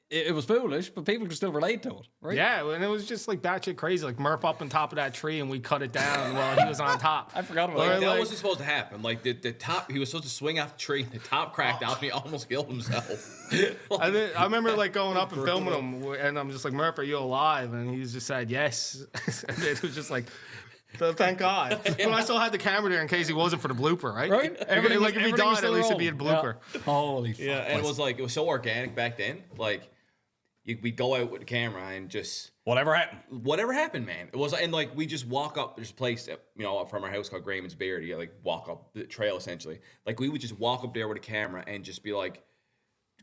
it was foolish, but people could still relate to it, right? Yeah, and it was just like batshit crazy, like Murph up on top of that tree and we cut it down while he was on top. I forgot about that. That wasn't supposed to happen. Like the top, he was supposed to swing off the tree, the top cracked out, and he almost killed himself. I remember like going up and filming him, and I'm just like, Murph, are you alive? And he just said yes. And it was just like, thank God. But I still had the camera there in case he wasn't for the blooper, right? Right. Like if he died, at least it'd be a blooper. Yeah. Holy fuck. Yeah, and it was so organic back then, like. we'd go out with the camera and just Whatever happened, man. It was, and like we just walk up this place, up from our house called Grayman's Beard. You like walk up the trail essentially. Like we would just walk up there with a camera and just be like,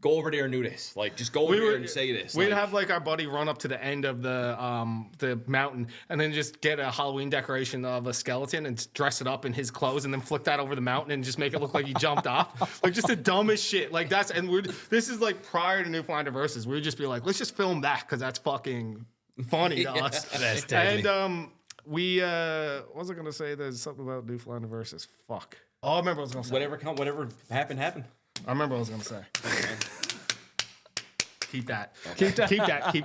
go over there and do this. Like, just go over there and say this. We'd have like our buddy run up to the end of the mountain and then just get a Halloween decoration of a skeleton and dress it up in his clothes and then flick that over the mountain and just make it look like he jumped off. Like just the dumbest shit. Like this is like prior to Newfoundland Versus. We'd just be like, let's just film that because that's fucking funny to us. That's deadly. And what was I gonna say? There's something about Newfoundland Versus. Fuck. Oh, I remember what I was gonna say. Whatever happened. I remember what I was gonna say. Keep that. Keep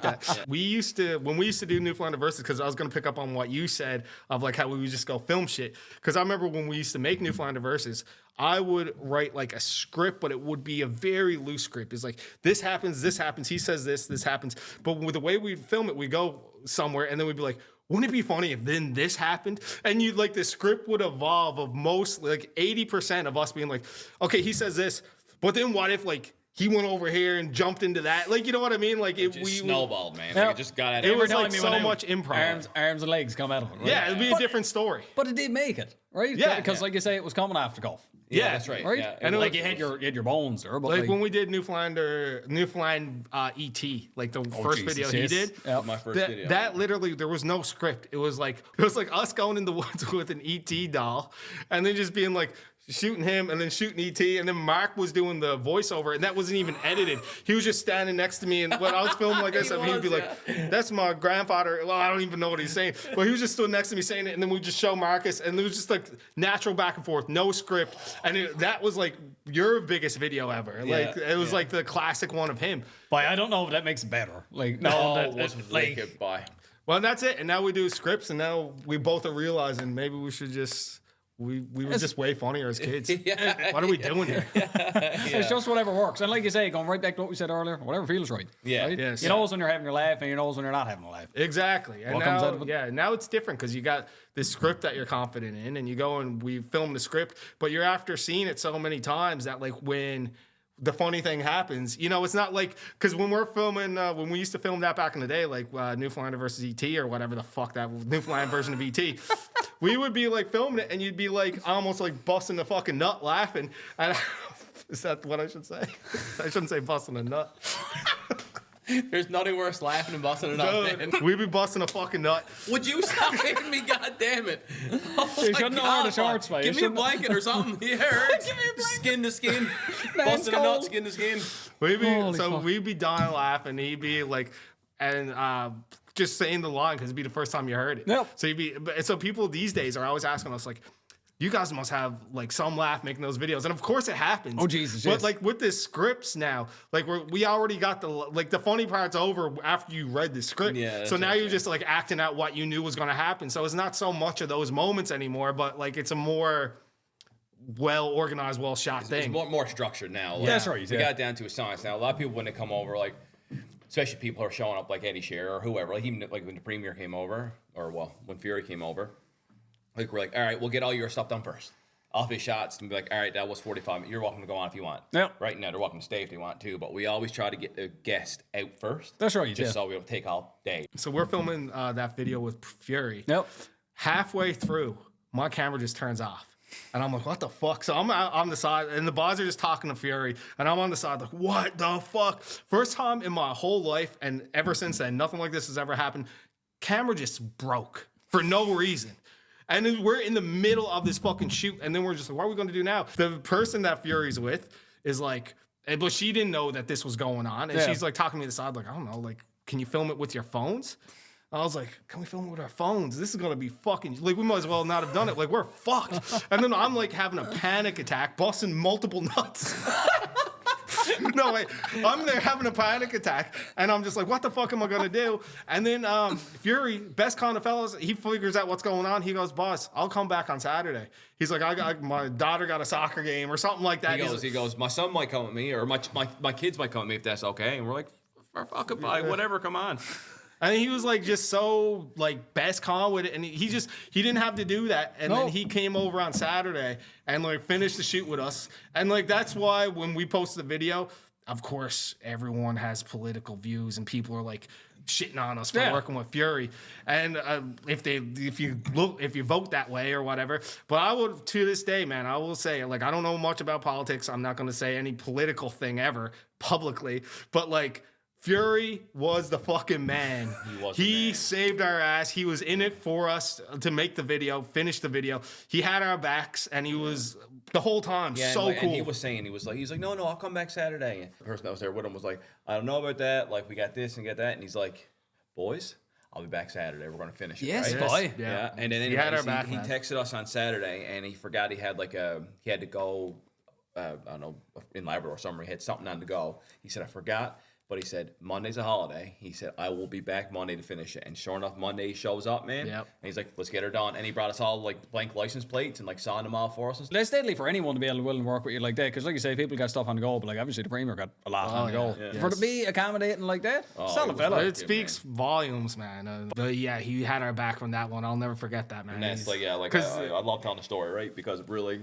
that. Yeah. When we used to do Newfoundland Versus, because I was gonna pick up on what you said of like how we would just go film shit. Because I remember when we used to make Newfoundland Versus, I would write like a script, but it would be a very loose script. It's like this happens, he says this happens. But with the way we'd film it, we go somewhere and then we'd be like, wouldn't it be funny if then this happened? And you'd like the script would evolve of most like 80% of us being like, okay, he says this, but then what if like he went over here and jumped into that? Like, you know what I mean? Like we snowballed, man. Yep. Like, it just got at it was like so much improv. Arms and legs come out of it. Right? Yeah, it'd be a different story. But it did make it, right? Yeah. Because like you say, it was coming after golf. Yeah, that's right. Right? Yeah, And like you had your bones there. But Like when we did Newfoundland ET, like the first video he did. Yep. My first video. That literally, there was no script. It was like us going in the woods with an ET doll, and then just being like shooting him, and then shooting ET, and then Mark was doing the voiceover, and that wasn't even edited. He was just standing next to me, and when I was filming like this, he'd be like, "That's my grandfather." Well, I don't even know what he's saying, but he was just stood next to me saying it, and then we just show Marcus, and it was just like natural back and forth, no script, and that was like your biggest video ever. Like it was like the classic one of him. But I don't know if that makes it better. Like it wasn't like it by. Well, and that's it. And now we do scripts, and now we both are realizing maybe we should just. We were just way funnier as kids. What are we doing here? It's just whatever works. And like you say, going right back to what we said earlier, whatever feels right. Yeah. Right? Yes. You know when you're having your laugh, and you know when you're not having a laugh. Exactly. And What comes out of it? now it's different because you got this script that you're confident in, and you go and we film the script, but you're after seeing it so many times that like when the funny thing happens, it's not like, because when we're filming, when we used to film that back in the day, like Newfoundland versus ET or whatever the fuck that Newfoundland version of ET, we would be like filming it and you'd be like almost like busting the fucking nut laughing. And is that what I should say? I shouldn't say busting a nut. There's nothing worse laughing and busting it up, man. We'd be busting a fucking nut. Would you stop hitting me? God damn it! Oh You shouldn't know where the shorts, mate. Give me a blanket or something. Yeah, give me a blanket. Skin to skin. Busting a nut, skin to skin. We'd be dying laughing. He'd be like, and just saying the line because it'd be the first time you heard it. Yep. So people these days are always asking us like, you guys must have like some laugh making those videos, and of course it happens. Oh Jesus! But Yes. like with the scripts now, like we already got the funny part's over after you read the script. Yeah, that's so now right, you're just like acting out what you knew was going to happen. So it's not so much of those moments anymore, but like it's a more well organized, well shot thing. It's more structured now. Like, That's right. We got down to a science now. A lot of people when they come over, like especially people who are showing up like Eddie Shearer or whoever, like even like when the Premier came over, or when Fury came over, like we're like, all right, we'll get all your stuff done first. Off his shots and be like, all right, that was 45 minutes. You're welcome to go on if you want. Yep. Right now, they're welcome to stay if they want to, but we always try to get the guest out first. That's right. Just so we don't take all day. So we're filming that video with Fury. Yep. Halfway through, my camera just turns off. And I'm like, what the fuck? So I'm out on the side, and the boys are just talking to Fury, and I'm on the side like, what the fuck? First time in my whole life, and ever since then, nothing like this has ever happened. Camera just broke for no reason. And then we're in the middle of this fucking shoot, and then we're just like, what are we going to do now? The person that Fury's with is like, but she didn't know that this was going on, and she's like talking to me to the side like, I don't know, like, can you film it with your phones? I was like, can we film it with our phones? This is going to be fucking, like, we might as well not have done it. Like, we're fucked. And then I'm like having a panic attack, busting multiple nuts. No, wait. I'm there having a panic attack, and I'm just like, what the fuck am I going to do? And then Fury, best kind of fellows, he figures out what's going on. He goes, boss, I'll come back on Saturday. He's like, my daughter got a soccer game or something like that. He goes, my son might come with me, or my kids might come with me if that's okay. And we're like, fuck it, whatever, come on. And he was like just so like best con with it, and he didn't have to do that. And then he came over on Saturday and like finished the shoot with us. And like that's why when we posted the video, of course, everyone has political views, and people are like shitting on us for working with Fury, and if you vote that way or whatever. But I would, to this day, man, I will say, like, I don't know much about politics. I'm not going to say any political thing ever publicly, but like, Fury was the fucking man. He saved our ass. He was in it for us to make the video, finish the video. He had our backs, and he was the whole time so cool. And he was saying, he's like, no, I'll come back Saturday. And the person that was there with him was like, I don't know about that. Like, we got this and get that. And he's like, boys, I'll be back Saturday. We're gonna finish it. Yes, right? boy. Yeah. And then he had our back. He texted us on Saturday, and he forgot he had he had to go. I don't know, in Labrador or somewhere. He had something on to go. He said, I forgot. But he said, Monday's a holiday. He said, I will be back Monday to finish it. And sure enough, Monday he shows up, man. Yep. And he's like, let's get her done. And he brought us all like blank license plates and like signed them all for us. It's deadly for anyone to be able to willing to work with you like that. Because like you say, people got stuff on the go. But like obviously the Premier got a lot on the go. Yeah. For to be accommodating like that, solid fella. It speaks volumes, man. But yeah, he had our back from that one. I'll never forget that, man. And that's I love telling the story, right? Because really,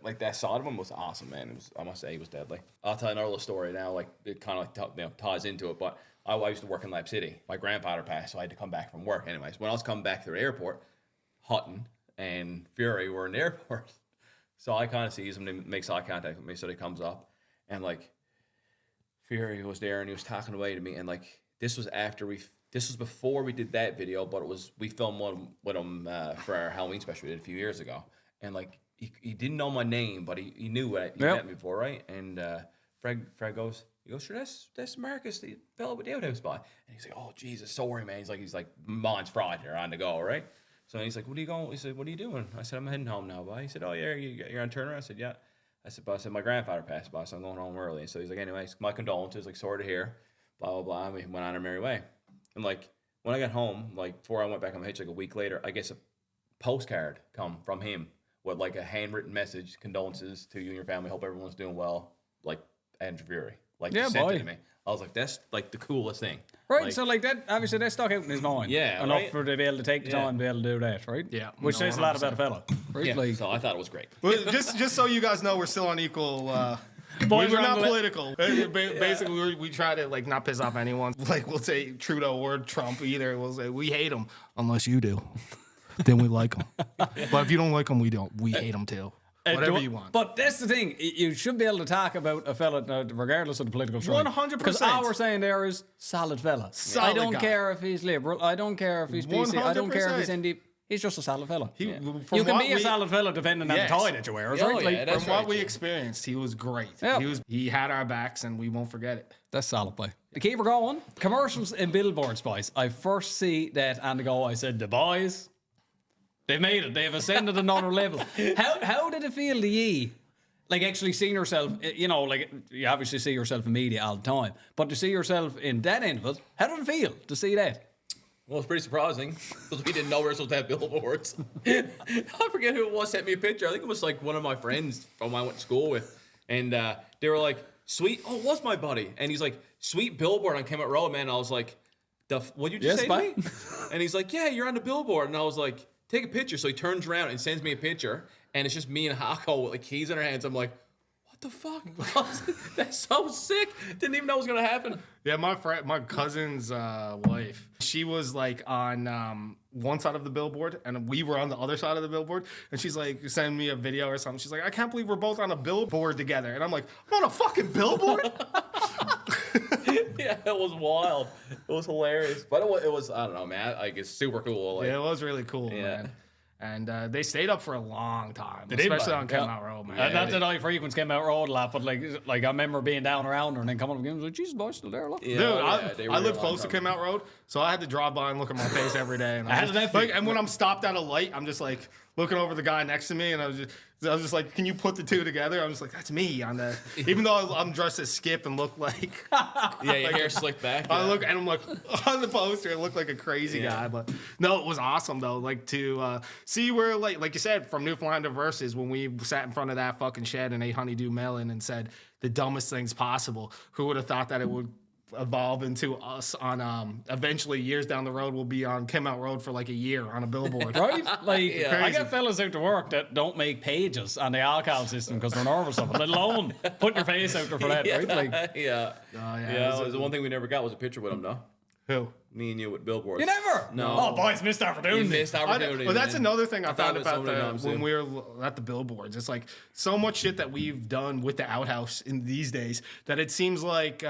like that side of him was awesome, man. I must say, he was deadly. I'll tell another little story now. Like it kind of ties into it, but I used to work in Lab City. My grandfather passed, so I had to come back from work. Anyways, when I was coming back to the airport, Hutton and Fury were in the airport, so I kind of sees him and makes eye contact with me. So he comes up, and like Fury was there, and he was talking away to me, and like this was before we did that video, but we filmed one with him for our Halloween special we did a few years ago, and like. He didn't know my name, but he knew he met me before, right? And Fred goes, sure, that's Marcus, the fellow with the Outhouse by. And he's like, oh, Jesus, sorry, man. He's like, mine's Friday, you're on the go, right? So he's like, what are you going? He said, what are you doing? I said, I'm heading home now, boy. He said, oh, yeah, you're on turnaround? I said, yeah. I said, my grandfather passed by, so I'm going home early. And so he's like, anyways, my condolences, like, sorry to hear, blah, blah, blah. And we went on our merry way. And like, when I got home, like, before I went back on my hitch, like a week later, I guess a postcard come from him with like a handwritten message, condolences to you and your family. Hope everyone's doing well. Like Andrew Fury, like sent it to me. I was like, that's like the coolest thing, right? Like, so like that, obviously that stuck out in his mind, enough for to be able to take the time to be able to do that, right? Yeah, which says a lot about a fella, right? Yeah. Like, so I thought it was great. Well, just so you guys know, we're still on equal. We're not political. Basically, we try to like not piss off anyone. Like we'll say Trudeau or Trump either. We'll say we hate them unless you do. Then we like them. But if you don't like them, we don't. We hate them too. Whatever you want. But that's the thing. You should be able to talk about a fella regardless of the political stripe. 100%. Because all we're saying there is solid fella. Solid I don't guy. care if he's liberal. I don't care if he's PC. I don't care if he's NDP. He's just a solid fella. You can be a solid fella depending on the tie that you wear. Right? From what we experienced, he was great. Yeah. He had our backs, and we won't forget it. That's solid play. To keep her going, commercials and Billboard spice. I first see that on the go. I said, the boys... They've made it. They've ascended another level. How did it feel to ye? Like actually seeing yourself, like you obviously see yourself in media all the time, but to see yourself in that end of it, how did it feel to see that? Well, it's pretty surprising because we didn't know we were supposed to have billboards. I forget who it was sent me a picture. I think it was like one of my friends from I went to school with, and they were like, "Sweet, oh, it was my buddy," and he's like, "Sweet billboard on Kemet Road, man." And I was like, "What'd you just say to me?" And he's like, "Yeah, you're on the billboard," and I was like, take a picture. So he turns around and sends me a picture, and it's just me and Hako with like keys in our hands. I'm like, what the fuck? That's so sick. Didn't even know it was gonna happen. Yeah, my cousin's wife, she was like on one side of the billboard, and we were on the other side of the billboard. And she's like, send me a video or something. She's like, I can't believe we're both on a billboard together. And I'm like, I'm on a fucking billboard. Yeah, it was wild. It was hilarious, but it was I don't know, man. Like it's super cool. Like, yeah, it was really cool, man. And they stayed up for a long time, especially on Kemet Road, man. Not that I frequent Kemet Road a lot, but like I remember being down around her and then coming up again. I was like, Jesus, boy, still there. Look. Yeah, dude, I live close to Kemet Road, so I had to drive by and look at my face every day. And and when I'm stopped at a light, I'm just like looking over the guy next to me, and I was just like, can you put the two together? I was like, that's me on that. Even though I'm dressed as Skip and look like your hair slicked back. I look and I'm like on the poster, I look like a crazy guy. But no, it was awesome though. Like to see where like you said from Newfoundland to Versus when we sat in front of that fucking shed and ate honeydew melon and said the dumbest things possible. Who would have thought that it would evolve into us on eventually years down the road we'll be on Kim Out Road for like a year on a billboard. Right? Like, I Crazy. get fellas out to work that don't make pages on the alcohol system because they're nervous of it, let alone putting your face out there for that, right? Like, Yeah. yeah. The one thing we never got was a picture with him, though. Who? Me and you with billboards. you never? No. Oh, boys, missed You opportunity. missed opportunity. Well, that's man. another thing I I found thought it so about many times, when too. we were at the billboards. It's like so much shit that we've done with the Outhouse in these days that it seems like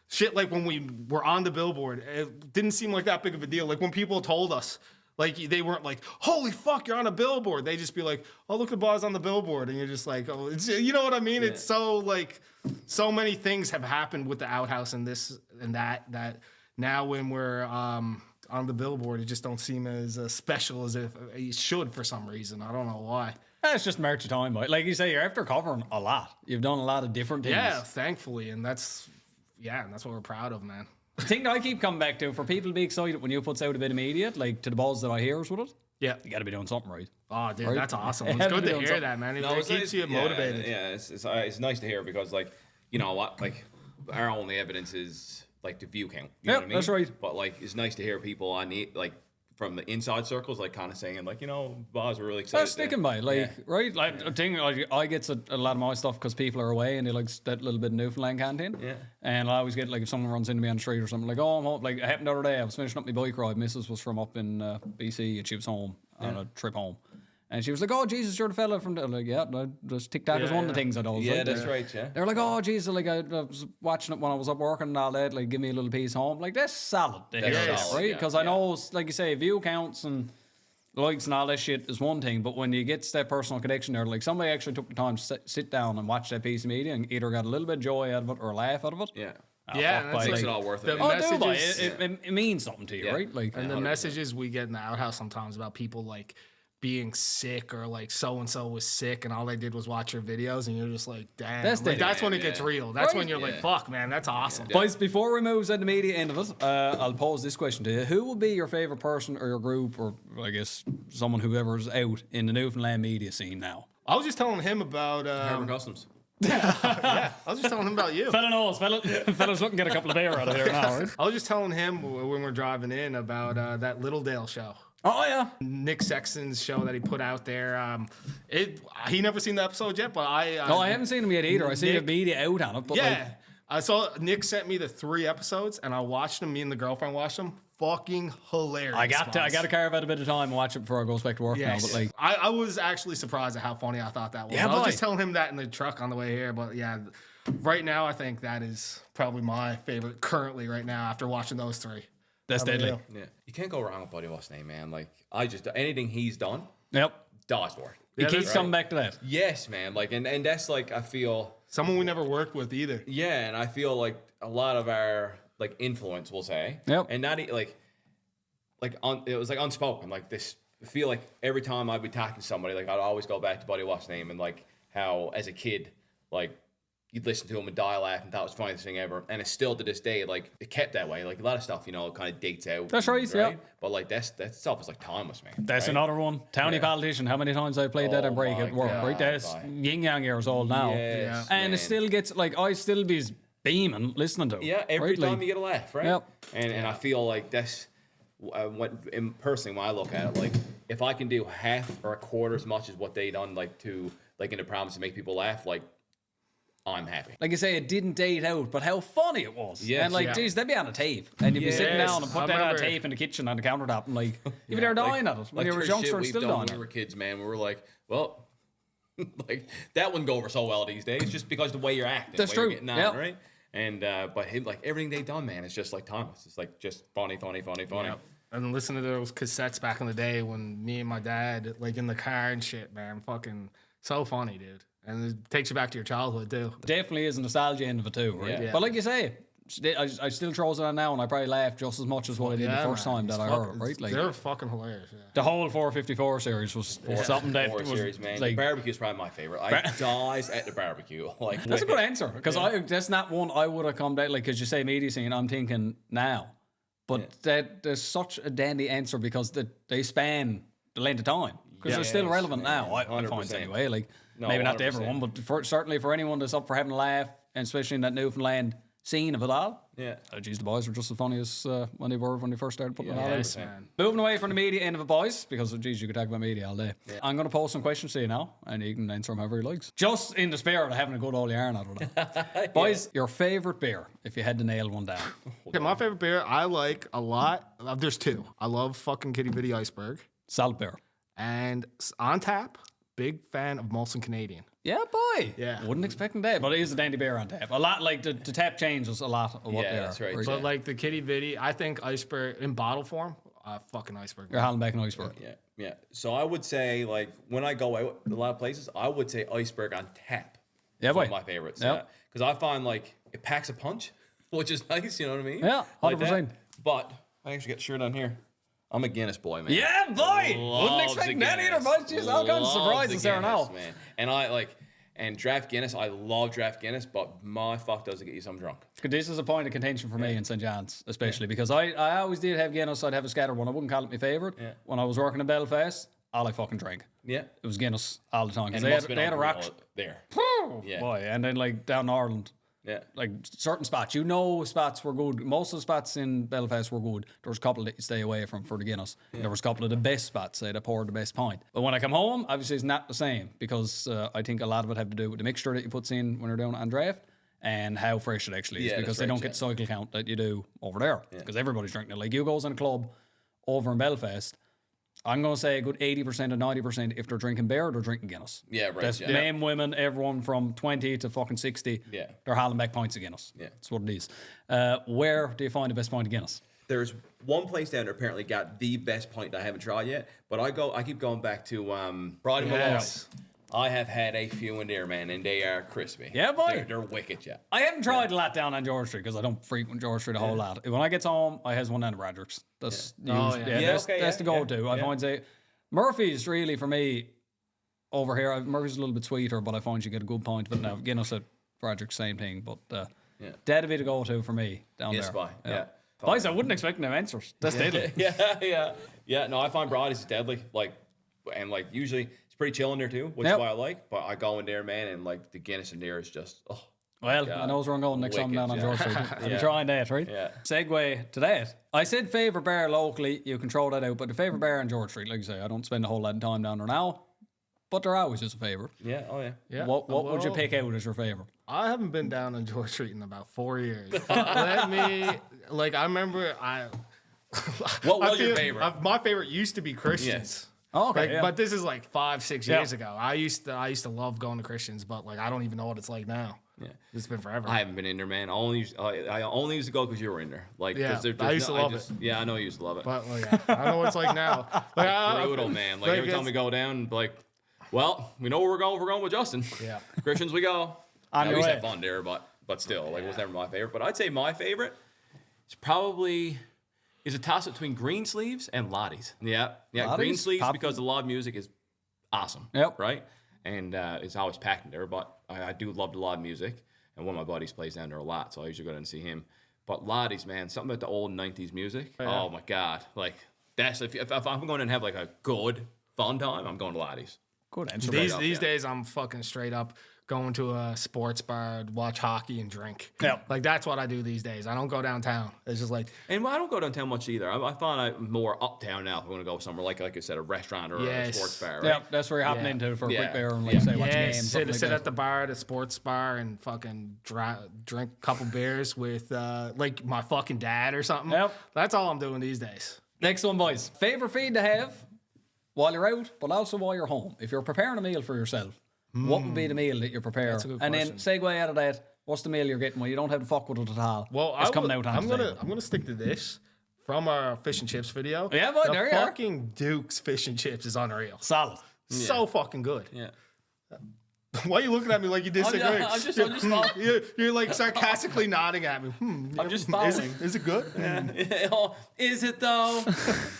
shit like when we were on the billboard, it didn't seem like that big of a deal. Like when people told us, like they weren't like, holy fuck, you're on a billboard. They just be like, oh, look, the bar's on the billboard. And you're just like, oh, it's, you know what I mean? It's so like, so many things have happened with the Outhouse and this and that now when we're on the billboard, it just don't seem as special as if it should for some reason. I don't know why. It's just march of time, boy. Like you say, you're after covering a lot. You've done a lot of different things. Yeah, thankfully. And that's what we're proud of, man. The thing that I keep coming back to, for people to be excited when you puts out a bit of media, like to the balls that I hear is with it, Yeah. you got to be doing something right. Oh, dude, Right? that's awesome. It It's had to good be to on hear something. that, man. It No, keeps you motivated. Yeah, it's nice to hear because, like, you know what? Like, our only evidence is, like, the view count. You know Yep, what I mean? that's right. But, like, it's nice to hear people on the, like, from the inside circles, like, kind of saying, like, you know, Boz, we're really excited. That's sticking by, like, right? Like, the thing, I get a lot of my stuff because people are away and they like that little bit of Newfoundland canteen. Yeah. And I always get, like, if someone runs into me on the street or something, like, oh, I'm home. Like, it happened the other day. I was finishing up my bike ride. Mrs. was from up in BC and she was home on a trip home. And she was like, oh, Jesus, you're the fella from the... I'm like, yeah, just TikTok is one of the things I do. Yeah, that's right, yeah. They were like, oh, Jesus, like, I was watching it when I was up working and all that, like, give me a little piece home. Like, that's solid to hear that, solid, right? yeah, Because I know, like you say, view counts and likes and all that shit is one thing, but when you get to that personal connection there, like, somebody actually took the time to sit down and watch that piece of media and either got a little bit of joy out of it or a laugh out of it. Yeah. Yeah, fuck, that's boy, Makes like- it all worth the it. Oh, messages- do, boy. It means something to you, Yeah. right? Like, And the 100%. messages we get in the Outhouse sometimes about people, like, being sick or, like, so-and-so was sick and all they did was watch your videos and you're just like, damn. That's Like, it. that's when it Yeah. gets real. That's when Right? you're like, fuck, man, that's awesome. boys, before we move to the media end of it, I'll pose this question to you. Who would be your favourite person or your group or, I guess, someone whoever's out in the Newfoundland media scene now? I was just telling him about... Harbour Customs. I was just telling him about you. Fella knows. Fella's looking to get a couple of beer out of here now, right? I was just telling him when we're driving in about that Littledale show. Oh, yeah. Nick Sexton's show that he put out there. He never seen the episode yet, but I haven't seen him yet either. I see the Nick- media out on it. But yeah. like, I saw Nick sent me the 3 episodes and I watched them. Me and the girlfriend watched them. Fucking hilarious. I got Boz. to carve out a bit of time and watch it before I go back to work Yes. now. But like, I was actually surprised at how funny I thought that was. Yeah, I was boy. just telling him that in the truck on the way here. But yeah, right now I think that is probably my favorite currently right now after watching those 3. that's How about deadly. you? Yeah. You can't go wrong with Buddy What's name, man. Like, anything he's done, Yep. Dawes for it. He Yeah, keeps that's coming back to that. Yes, man. Like, and that's like, I feel, Someone we never worked with either. yeah, and I feel like a lot of our, like, influence, we'll say. Yep. And not, it was like unspoken. Like, this, I feel like every time I'd be talking to somebody, like, I'd always go back to Buddy What's name and, like, how as a kid, like, you'd listen to him and die laughing and thought it was the funniest thing ever. And it's still to this day, like, it kept that way. Like, a lot of stuff, you know, kind of dates out. That's right, yeah. But, like, that stuff is, like, timeless, man. That's right? another one. Townie Yeah. Politician. How many times I played that Oh at break my at work, God, right? That's boy. yin yang years old now. Yes, And it man. still gets, like, I still be beaming listening to it. Yeah, every right? time Like, you get a laugh, right? Yep. And I feel like that's personally when I look at it, like if I can do half or a quarter as much as what they done, like to like in the promise to make people laugh, like I'm happy. Like you say, it didn't date out, but how funny it was. Yes. And like, Yeah. geez, they'd be on a tape. And you'd be sitting Yes, down and put I that on a remember- tape in the kitchen on the countertop and like, you'd be there dying at it. When you were there's youngster shit and we've still done dying when at we were it. kids, man. We were like, well, like that wouldn't go over so well these days, just because the way you're acting, That's the way true. You're getting on, Yep. right? And but him, like everything they done, man, it's just like timeless. It's like just funny. Yeah. And listen to those cassettes back in the day when me and my dad, like in the car and shit, man, fucking so funny, dude. And it takes you back to your childhood too. Definitely is a nostalgia end of it too, right? Yeah. But like you say, I still throws it on now and I probably laugh just as much as what I did the first time that I heard it, right? Like, they're fucking hilarious. Yeah. the whole 454 series was something that Horror was series, man. like, The barbecue is probably my favorite. I dies at the barbecue. Like that's a good answer because that's not one I would have come down like because you say media scene. I'm thinking now, but that there's such a dandy answer because they span the length of time because they're still Yes, relevant man. now. I find 100%. anyway. Like No, maybe not to 100%. everyone, but certainly for anyone that's up for having a laugh, and especially in that Newfoundland scene of it all. Yeah. Geez, the boys were just as funny as when they first started putting it all Yes, out. man. Moving away from the media end of it, boys, because geez, you could talk about media all day. Yeah. I'm going to pose some questions to you now, and you can answer them however you like. Just in the spirit of having a good old yarn out of it. Boys, your favourite beer, if you had to nail one down. Okay, my favorite beer I like a lot. There's two. I love fucking Kitty Vitty Iceberg. Salt beer. And on tap, big fan of Molson Canadian. Yeah, boy. Yeah. Wouldn't expect that, but it is a dandy beer on tap. A lot, like the tap changes a lot of what they are. That's right. But like the Kitty Vitty, I think Iceberg in bottle form, fucking Iceberg. You're hauling back an iceberg. Yeah. So I would say, like, when I go out a lot of places, I would say iceberg on tap. Yeah, One boy. of my favorites. Yep. Yeah. Because I find, like, it packs a punch, which is nice, you know what I mean? Yeah, 100%. Like that. But I actually got the shirt on here. I'm a Guinness boy, man. Yeah, boy. Wouldn't Loves expect the that either, Guinness. boys. Just all kinds of Loves surprises the there now. Guinness, man. And I like, and draft Guinness, I love draft Guinness, but my fuck does it get you some drunk. This is a point of contention for me in St. John's, especially because I always did have Guinness. I'd have a scattered one. I wouldn't call it my favourite. Yeah. When I was working in Belfast, all I fucking drank. Yeah. It was Guinness all the time. And Because it must they have had a been rock. unreal there. Yeah. Boy, and then like down in Ireland, Yeah. like certain spots, spots were good. Most of the spots in Belfast were good. There was a couple that you stay away from for the Guinness. There was a couple of the best spots that poured the best pint. But when I come home, obviously it's not the same because I think a lot of it have to do with the mixture that you put in when you're doing it on draft and how fresh it actually is Yeah, because that's they right, don't get the cycle count that you do over there because everybody's drinking it. Like you goes in a club over in Belfast, I'm going to say a good 80% or 90% if they're drinking beer, they're drinking Guinness. Yeah, right, That's yeah. men, women, everyone from 20 to fucking 60. Yeah. They're hauling back pints of Guinness. Yeah. That's what it is. Where do you find the best pint of Guinness? There's one place down there apparently got the best pint that I haven't tried yet, but I keep going back to Bride and Yes. Malone. I have had a few in there, man, and they are crispy. Yeah, boy. They're wicked, yeah. I haven't tried a lot down on George Street because I don't frequent George Street a whole lot. When I get home, I has one down at Roderick's. That's that's the go-to. I find say Murphy's really for me over here. Murphy's a little bit sweeter, but I find you get a good pint of it now. Guinness at Roderick's, same thing, but that'd be the go-to for me down Yes, there. boy. Yeah. Boys, I wouldn't expect no answers. That's deadly. Yeah. No, I find Bride is deadly. Like, and like usually it's pretty chill in there too, which is why I like. But I go in there, man, and like the Guinness in there is just Well, God. I know where I'm going next time Wicked, down on yeah. George Street. I'll be trying that, right? Yeah. Segue to that. I said favourite bar locally, you can throw that out, but the favourite bar on George Street, like I say, I don't spend a whole lot of time down there now, but there always is a favourite. yeah. Oh yeah. Yeah. What would you Well, pick out as your favourite? I haven't been down on George Street in about 4 years. I remember What was I your feel- favorite? my favorite used to be Christians. Oh, okay. But this is like 5-6 years ago. I used to love going to Christians, but like I don't even know what it's like now. Yeah. It's been forever. I haven't been in there, man. I only used to go because you were in there. Like, Yeah, 'cause I used to love it. Yeah, I know you used to love it. But like, I know what it's like now. Like, Brutal, man. Like every time we go down, like, well, we know where we're going. We're going with Justin. Yeah. Christians, we go. On We your used to way. have fun there, but still, like, it was never my favorite. But I'd say my favorite is probably a toss up between Green Sleeves and Lottie's. Yeah, Lottie's? Green Sleeves Pop- because the live music is awesome. Yep. Right, and it's always packed in there. But I do love the live music, and one of my buddies plays down there a lot, so I usually go down and see him. But Lottie's, man, something about the old '90s music. Oh my God, like that's if I'm going to have like a good fun time, I'm going to Lottie's. Good answer. These days, I'm fucking straight up going to a sports bar, watch hockey, and drink. Yep. Like that's what I do these days. I don't go downtown. It's just like And I don't go downtown much either. I find I'm more uptown now if I'm going to go somewhere like I said, a restaurant or a Yes. sports bar. Right? Yeah, that's where you're hopping Yeah. into for a Yeah. quick beer and, like you say, watch a game. sit something like that. at the bar, the sports bar, and fucking drink a couple beers with like my fucking dad or something. Yep. That's all I'm doing these days. Next one, boys. Favorite feed to have while you're out, but also while you're home. If you're preparing a meal for yourself, what would be the meal that you prepare? That's a good and then question. segue out of that, what's the meal you're getting when you don't have to fuck with it at all? Well, it's coming out on I'm the gonna table. stick to this from our fish and chips video. Yeah, boy, the there you are. fucking Duke's fish and chips is unreal. Solid. So fucking good. Yeah. Why are you looking at me like you disagree? I'm just following. You're like sarcastically nodding at me. I'm just Is following. is it good? Oh, is it though?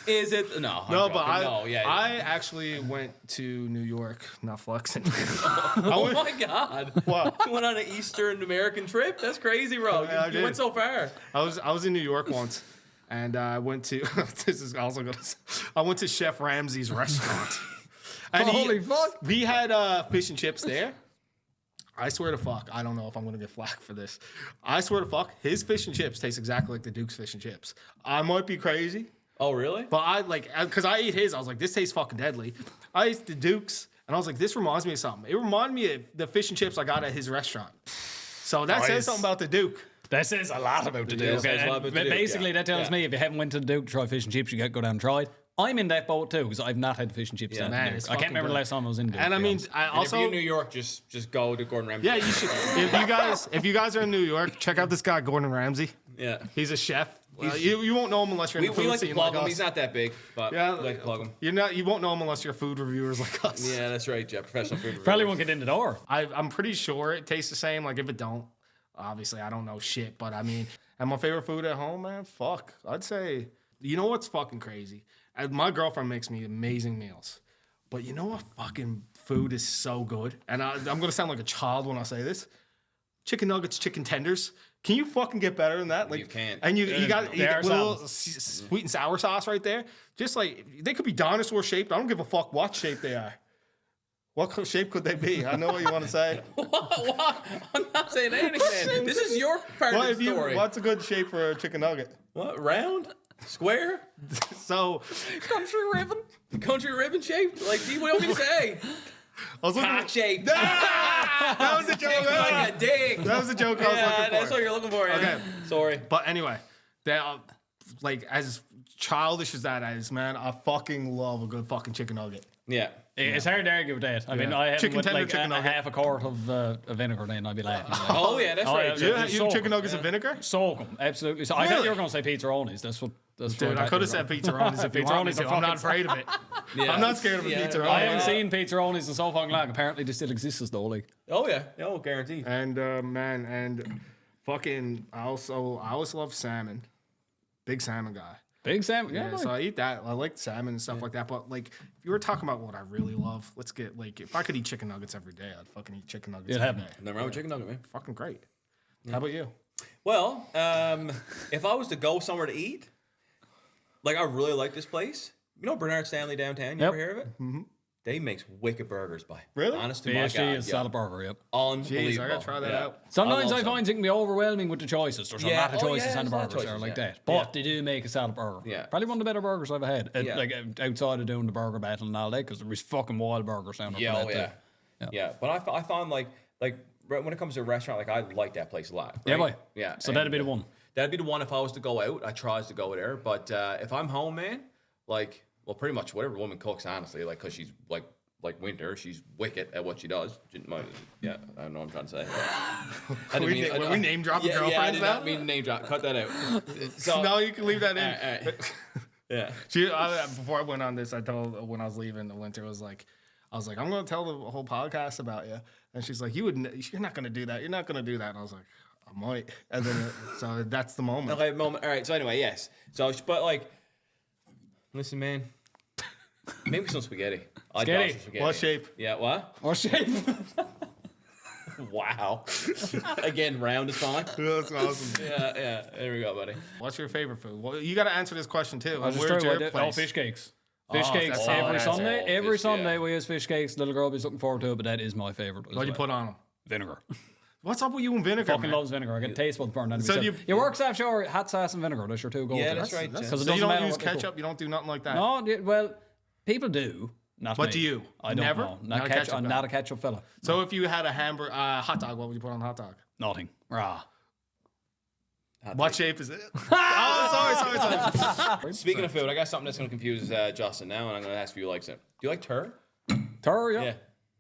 Is it? No. I'm No, joking. but I I actually went to New York, not flexing. oh my God. What? You went on an Eastern American trip? That's crazy, bro. Yeah, I You did. went so far. I was in New York once, and I went to this is also gonna. I went to Chef Ramsay's restaurant. And Holy fuck. We had fish and chips there. I swear to fuck, I don't know if I'm gonna get flack for this. I swear to fuck, his fish and chips taste exactly like the Duke's fish and chips. I might be crazy, Oh, really? but I like because I ate his. I was like, this tastes fucking deadly. I ate the Duke's, and I was like, this reminds me of something. It reminded me of the fish and chips I got at his restaurant. So that says something about the Duke. That says a lot about the Yeah, Duke. says a lot about the Duke, Basically, yeah. that tells Yeah. me if you haven't went to the Duke to try fish and chips, you got to go down and try it. I'm in that boat too because I've not had fish and chips Yeah. down Man, the it's Duke. I can't fucking remember the good. last time I was in Duke. And I to be mean, honest. I And if also you're in New York, just go to Gordon Ramsay. yeah, you should. If you guys are in New York, check out this guy Gordon Ramsay. Yeah. He's a chef. You won't know him unless you're in We the food like to scene plug like him. us. He's not that big, but Yeah, we like to plug him. You won't know him unless you're food reviewers like us. Yeah, that's right, Jeff. Professional food reviewer. Probably won't get in the door. I'm pretty sure it tastes the same. Like if it don't, obviously I don't know shit. But I mean, and my favorite food at home, man, fuck. I'd say, you know what's fucking crazy? My girlfriend makes me amazing meals. But you know what fucking food is so good? And I'm gonna sound like a child when I say this. Chicken nuggets, chicken tenders. Can you fucking get better than that? Like You can't. And you got They are a little sweet and sour sauce right there. Just like they could be dinosaur shaped. I don't give a fuck what shape they are. What shape could they be? I know what you want to say. What? I'm not saying anything. This is your part of the story. What's a good shape for a chicken nugget? What? Round? Square? So Country ribbon? Country ribbon shaped? Like, what do you want me to say? I was looking. Cock shaped. That was a joke. Like a dig. That was a joke I was looking for. That's what you're looking for. Yeah. Okay. Sorry. But anyway, they like as childish as that is, man. I fucking love a good fucking chicken nugget. Yeah. It's hard to argue with that. I mean, Yeah. I have Chicken with tender, like chicken a nugget. half a quart of vinegar, then I'd be laughing. Like, Oh, yeah, that's right. yeah, You just you soak chicken 'em. nuggets and vinegar? Soak them, absolutely. So I thought Really? you were going to say pizzaronis. That's what. Dude, I could have said pizzaronis if you want me Pizzaronis to. are I'm not fucking- afraid of it. Yeah. I'm not scared of a Yeah. pizza. I haven't seen pizzaronis in so fucking long. Apparently, they still exist though. Like, Oh, yeah. Oh, guaranteed. And man, and fucking, I always love salmon. Big salmon guy. big salmon. Yeah, Yeah, so I eat that. I like salmon and stuff like that. But like, if you were talking about what I really love, let's get like, if I could eat chicken nuggets every day, I'd fucking eat chicken nuggets It'd every happen. day. Nothing wrong with chicken nugget, man. Fucking great. How about you? Well, if I was to go somewhere to eat, like I really like this place. You know Bernard Stanley downtown? You Yep. ever hear of it? Mm-hmm. They makes wicked burgers, by. Really? Honest to my BSG God. is yeah. salad burger. Yep. Unbelievable. Jeez, I gotta try that Yeah. out. Sometimes love I find it can be overwhelming with the choices. There's a Yeah. lot of Oh, choices yeah, on the there's a lot of burgers there choices, like yeah. that. But they do make a salad burger. Yeah. Probably one of the better burgers I've ever had. Yeah. Like outside of doing the burger battle and all that, because there was fucking wild burgers down there. Yeah, for oh, that yeah. too. Yeah. But I found like when it comes to a restaurant, like I like that place a lot. Yeah, right? boy. Yeah. So that'd be the one. That'd be the one if I was to go out. I tries to go there, but if I'm home, man, like, well, pretty much whatever woman cooks, honestly, like, cause she's like Winter, she's wicked at what she does. Yeah, I don't know what I'm trying to say. I didn't mean, we name dropping yeah, I girlfriends did now? not mean to name drop. Cut that out. So, No, you can leave that in. all right. Yeah. Before I went on this, I told when I was leaving, the Winter was like, I was like, I'm going to tell the whole podcast about you. And she's like, you're not going to do that. You're not going to do that. And I was like, I might. And then, so that's the moment. Okay, moment. All right. So anyway, yes. So, but like, listen, man. Maybe some spaghetti. I Spaghetti. love some spaghetti. What shape? Yeah. What? Or shape. Wow. Again, round is fine. That's awesome. Yeah. There we go, buddy. What's your favorite food? Well, you got to answer this question too. I just Where's threw your away place? fish cakes. Fish Oh, cakes that's every all- that's Sunday. all Every fish, Sunday yeah. we use fish cakes. Little girl is looking forward to it, but that is my favorite. What do you put on them? Vinegar. What's up with you and vinegar, Fucking man? loves vinegar. I get taste buds burned. So Your works offshore hot sauce and vinegar. That's your two goals. Yeah, that's right. That's- Because it so you doesn't don't matter use what they cook. ketchup? You don't do nothing like that? No, well, people do. Not But me. do you? I don't Never? know. Not a Ketchup, ketchup I'm guy. not a ketchup fella. So if you had a hamburger, hot dog, what would you put on a hot dog? Nothing. Rah. What shape is it? Oh, sorry. Speaking of food, I got something that's going to confuse Justin now, and I'm going to ask if you likes it. Do you like tur? Tur, yeah. Yeah.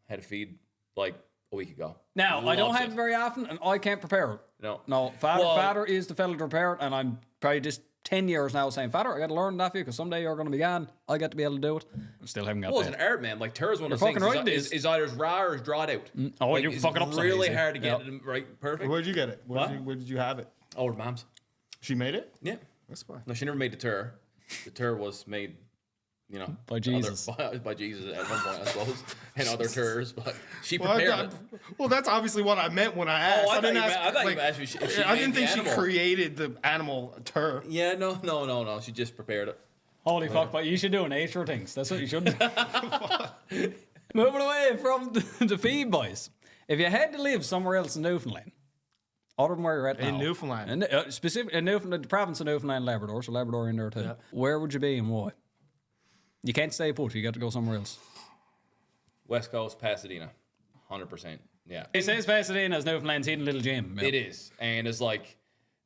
Had a feed like a week ago. Now, I don't Loves have it. it very often, and I can't prepare it. No. No, Father, Well- Father is the fella to prepare it, and I'm probably just 10 years now saying, Father, I got to learn that for you, because someday you're going to be gone. I got to be able to do it. I still haven't got Well, it's that. an art, man. Like tur is one of You're those things. fucking right, it Is either as raw or as drawed out. Oh, like, you it's fuck it up so really easy. hard to get Yep. it right perfect. Where'd you get it? What? Where did you have it? Oh, mom's. She made it? Yeah. That's fine. No, she never made the tur. The tur was made, By Jesus. by Jesus at one point, I suppose, and other turs. But she Well, prepared it. well, that's obviously what I meant when I asked. Oh, I didn't thought you ask. meant- I thought you like, asked if she I made didn't the think she animal. created the animal tur. Yeah, no. She just prepared it. Holy fuck, but you should do nature things. That's what you should do. Moving away from the feed, boys. If you had to live somewhere else in Newfoundland, other than where you're at now. In Newfoundland. In, specific, in Newfoundland, the province of Newfoundland, Labrador, so Labrador in there too. Yeah. Where would you be and why? You can't stay put. You got to go somewhere else. West Coast, Pasadena, 100%. Yeah, It says Pasadena is Newfoundland's hidden little gem. Yeah. it is, and it's like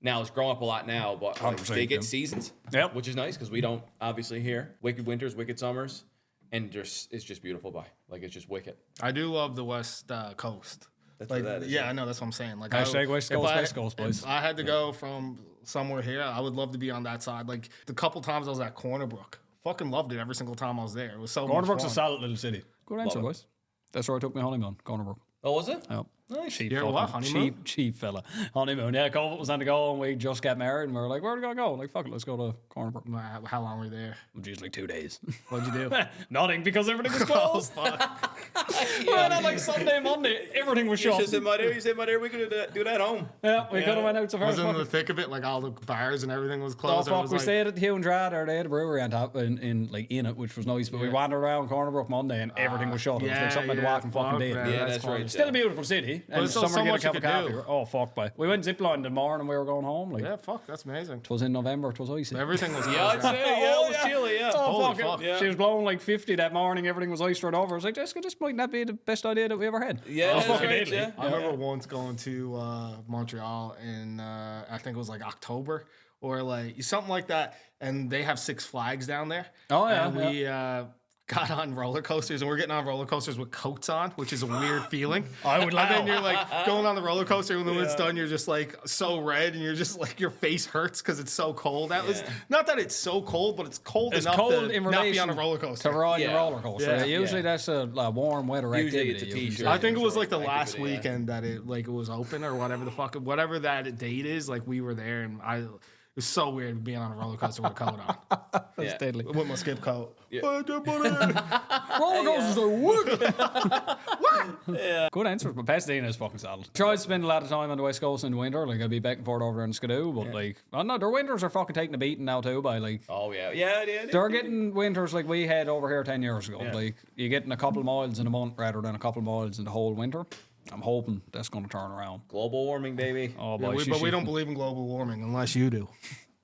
now it's growing up a lot now, but like, 100%, they get yeah. seasons, Yep. which is nice because we don't obviously here. Wicked winters, wicked summers, and it's just beautiful by. Like it's just wicked. I do love the West Coast. That's Like, what that is. yeah, I know that's what I'm saying. Like, Hashtag West if Coast, I- West Coast, boys. If I had to go from somewhere here, I would love to be on that side. Like the couple times I was at Corner Brook, fucking loved it every single time I was there. It was so much Cornerbrook's a fun. solid little city. Good answer, it. boys. That's where I took my honeymoon, Cornerbrook. Oh, was it? Yep. Cheap, You're what, fucking honeymoon? cheap fella. Honeymoon. Yeah, COVID was on the go and we just got married and we were like, where are we going to go? Like, fuck it, let's go to Cornerbrook. How long were you there? Which is like 2 days. What'd you do? Nothing because everything was closed. Well, then, like Sunday, Monday, everything was You shut. said my dear, you said my dear, we could do that at home. Yeah, we could have went out to Was first. in the thick of it, like all the bars and everything was Oh closed. fuck! was We like, stayed at the Hugh and Drad, or they had a brewery on top in it, which was nice. But we wandered around Cornerbrook Monday and everything was shut. It was like something I had to walk and fucking fuck, did. man, Yeah, that's funny. right. Still a beautiful city. And there's still summer so get a much cup you of could coffee. do. Oh fuck, boy. We went zipline in the morning. We were going home. Like Yeah, fuck, that's amazing. it was in November. It was icy. Everything was Yeah, I'd closed. say yeah, it was chilly. Yeah. Oh, Holy fuck. fuck. Yeah. She was blowing like 50 that morning. Everything was iced right over. I was like, Jessica, this might not be the best idea that we ever had. Yeah, that's fucking right, deadly. yeah. I remember once going to Montreal in I think it was like October or like something like that, and they have Six Flags down there. Oh, yeah, And we got on roller coasters, and we're getting on roller coasters with coats on, which is a weird feeling. I would And then laugh. you're like going on the roller coaster, and when it's done, you're just like so red, and you're just like your face hurts because it's so cold. That was not that it's so cold, but it's cold It's enough cold to in not be relation on a roller coaster. to ride a Yeah. roller coaster. Yeah. Usually Yeah. that's a warm weather Usually activity. it's a t-shirt. I think it was like the Activity, last yeah. weekend that it was open or whatever the fuck, whatever that date is. Like we were there, and it was so weird being on a roller coaster with a coat on That's Yeah. deadly. with my skip coat. Roller coasters are wicked. Good answers, but Pasadena is fucking solid. Tried to spend a lot of time on the West Coast in the winter. Like I'd be back and forth over there in Skidoo, but like, I don't know, their winters are fucking taking a beating now too. By like, Oh yeah, yeah. they're getting winters like we had over here 10 years ago. Yeah. Like you're getting a couple of miles in a month rather than a couple of miles in the whole winter. I'm hoping that's going to turn around. Global warming, baby. Oh Yeah, boy, but we don't believe in global warming unless you do.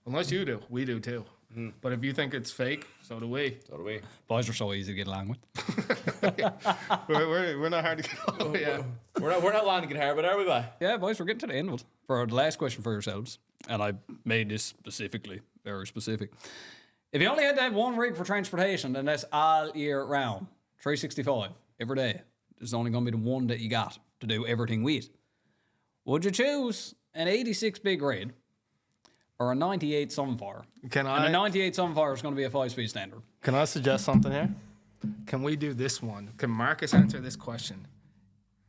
Unless you do, we do too. But if you think it's fake, so do we. So do we. Boys are so easy to get along with. We're not hard to get over. Yeah. We're not lying to get hard, but are we by? Yeah, boys, we're getting to the end of it. For the last question for yourselves, and I made this specifically, very specific. If you only had to have one rig for transportation, then that's all year round, 365, every day. There's only going to be the one that you got to do everything with. Would you choose an 86 big rig or a 98 Sunfire? Can And a I 98 Sunfire is going to be a 5-speed standard. can I suggest something here? Can we do this one? Can Marcus answer this question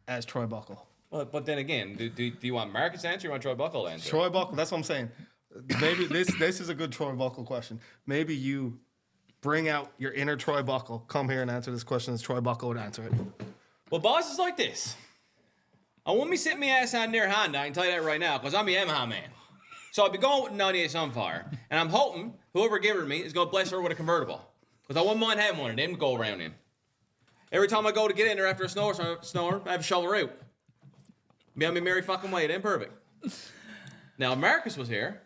as Troy Buckle? But then again, do you want Marcus to answer or you want Troy Buckle to answer? Troy Buckle. That's what I'm saying. Maybe this is a good Troy Buckle question. Maybe you bring out your inner Troy Buckle. Come here and answer this question as Troy Buckle would answer it. Well, boss is like this. I want me sitting my ass on near Honda, I can tell you that right now, because I'm a Yamaha man. So I'll be going with 98 Sunfire, and I'm hoping whoever gave it to me is going to bless her with a convertible, because I wouldn't mind having one of them to go around in. Every time I go to get in there after a snore, I have a shovel out. Be on me merry fucking way, it ain't perfect. Now, if Marcus was here,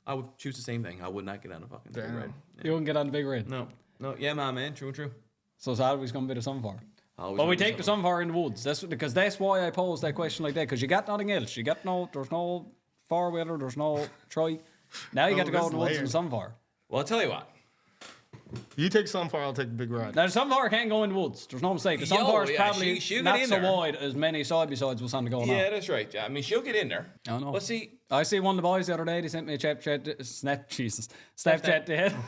I would choose the same thing. I would not get on a fucking big red. You wouldn't get on the big rig. No, Yamaha man, true. So it's always going to be the Sunfire. Always But we gonna be take the Sunfire in the woods. Because that's why I posed that question like that. Because you got nothing else. There's no four-wheeler, there's no trike. Now you got to go this in the woods layered. in the Sunfire. Well, I'll tell you what. You take Sunfire, I'll take the big ride. Now the Sunfire can't go in the woods. There's no mistake. The Yo, Sunfire is yeah, probably she'll get not in so there. wide as many side-by-sides was on the go now. Yeah, that's right. I mean, she'll get in there. I know. But see, I see one of the boys the other day. They sent me a Snapchat.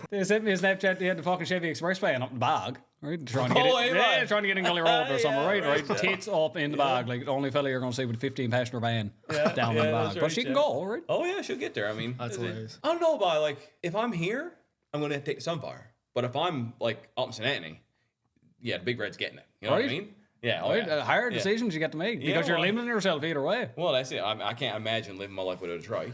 They sent me a Snapchat. They had the fucking Chevy Express van up in the bag. Right, trying to get trying to get in Gully Road or somewhere. Right. Tits up in the bag, like the only fella you're going to see with a 15-passenger van down in the bag. But she can go, right? oh yeah, she'll get there. I mean, That's hilarious. I don't know about like if I'm here, I'm gonna take the Sunfire. But if I'm like up in St. Anthony, yeah, the big red's getting it. You know what I Right. mean? Yeah. Oh, Right? yeah. Higher Yeah. decisions you get to make because Yeah, you're well- limiting yourself either way. Well, that's it. I can't imagine living my life without a trike.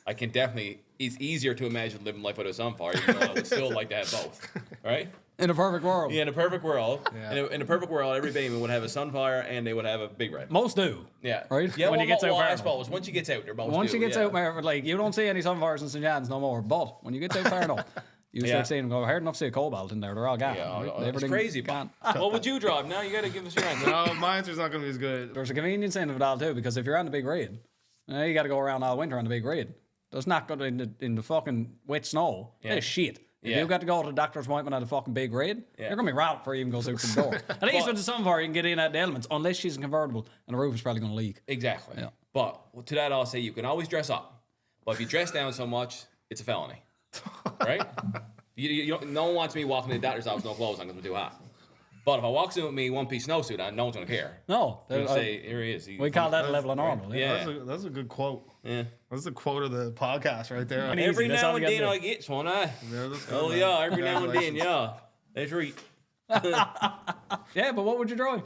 I can definitely. It's easier to imagine living life without a sunfire, even though I would still like to have both, right? In a perfect world. Yeah, in a perfect world. In a perfect world, every baby would have a sunfire and they would have a big red. Most do. Yeah. Right? Yeah, When you get out far I enough. suppose once you get out, they're most Once do, you get yeah. out, man, like, you don't see any sunfires in St. John's no more. But when you get out far enough, you start seeing them go, hard enough to see a cobalt in there. They're all gone. Yeah, right? it's Everything crazy. gone. What would you drive? Now you got to give us your answer. No, my answer's not going to be as good. There's a convenience end of it all too, because if you're on the big raid, you got to go around all winter on the big raid. There's not good in the fucking wet snow. Yeah. That's shit. If Yeah. you've got to go to the doctor's appointment at a fucking big raid, you're gonna be rattled before you even goes out the door. At least with the sunfire, you can get in at the elements, unless she's convertible and the roof is probably gonna leak. Exactly. Yeah. But to that, I'll say you can always dress up. But if you dress down so much, it's a felony. Right? You don't, no one wants me walking to the doctor's office, no clothes on because I'm too hot. But if I walk in with me one-piece snowsuit on, no one's going to care. No, They'll say, here he is. we call that a level of normal. Yeah. That's a good quote. Yeah. That's the quote of the podcast right there. Easy, Every that's now all and you gotta then do. I get one, eh? Yeah, that's good, Oh, man. yeah, every now and then, Congratulations. yeah. That's right. Yeah, but what would you drive?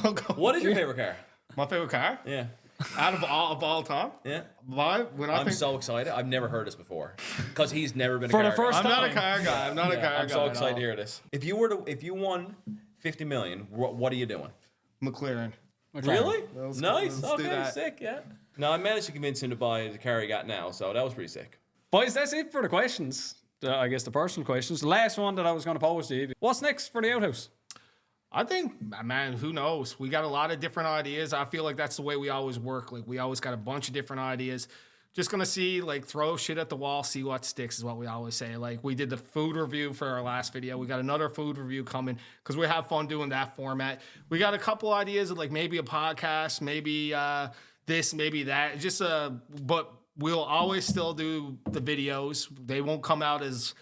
I'll go- What is your favorite car? My favorite car? Yeah. Out of all time? Yeah. When I I'm think so excited. I've never heard this before. Because he's never been a For car the first guy. I'm not a time. car guy. I'm not a car guy. I'm so at excited all. to hear this. If you won 50 million, what are you doing? McLaren. Really? Let's Nice. do Okay, that. sick, yeah. No, I managed to convince him to buy the car he got now, so that was pretty sick. Boys, that's it for the questions. I guess the personal questions. The last one that I was going to pose to you. What's next for the Outhouse? I think, man, who knows? We got a lot of different ideas. I feel like that's the way we always work. Like, we always got a bunch of different ideas. Just gonna see, like, throw shit at the wall, see what sticks is what we always say. Like, we did the food review for our last video. We got another food review coming because we have fun doing that format. We got a couple ideas of, like, maybe a podcast, maybe this, maybe that. Just but we'll always still do the videos. They won't come out as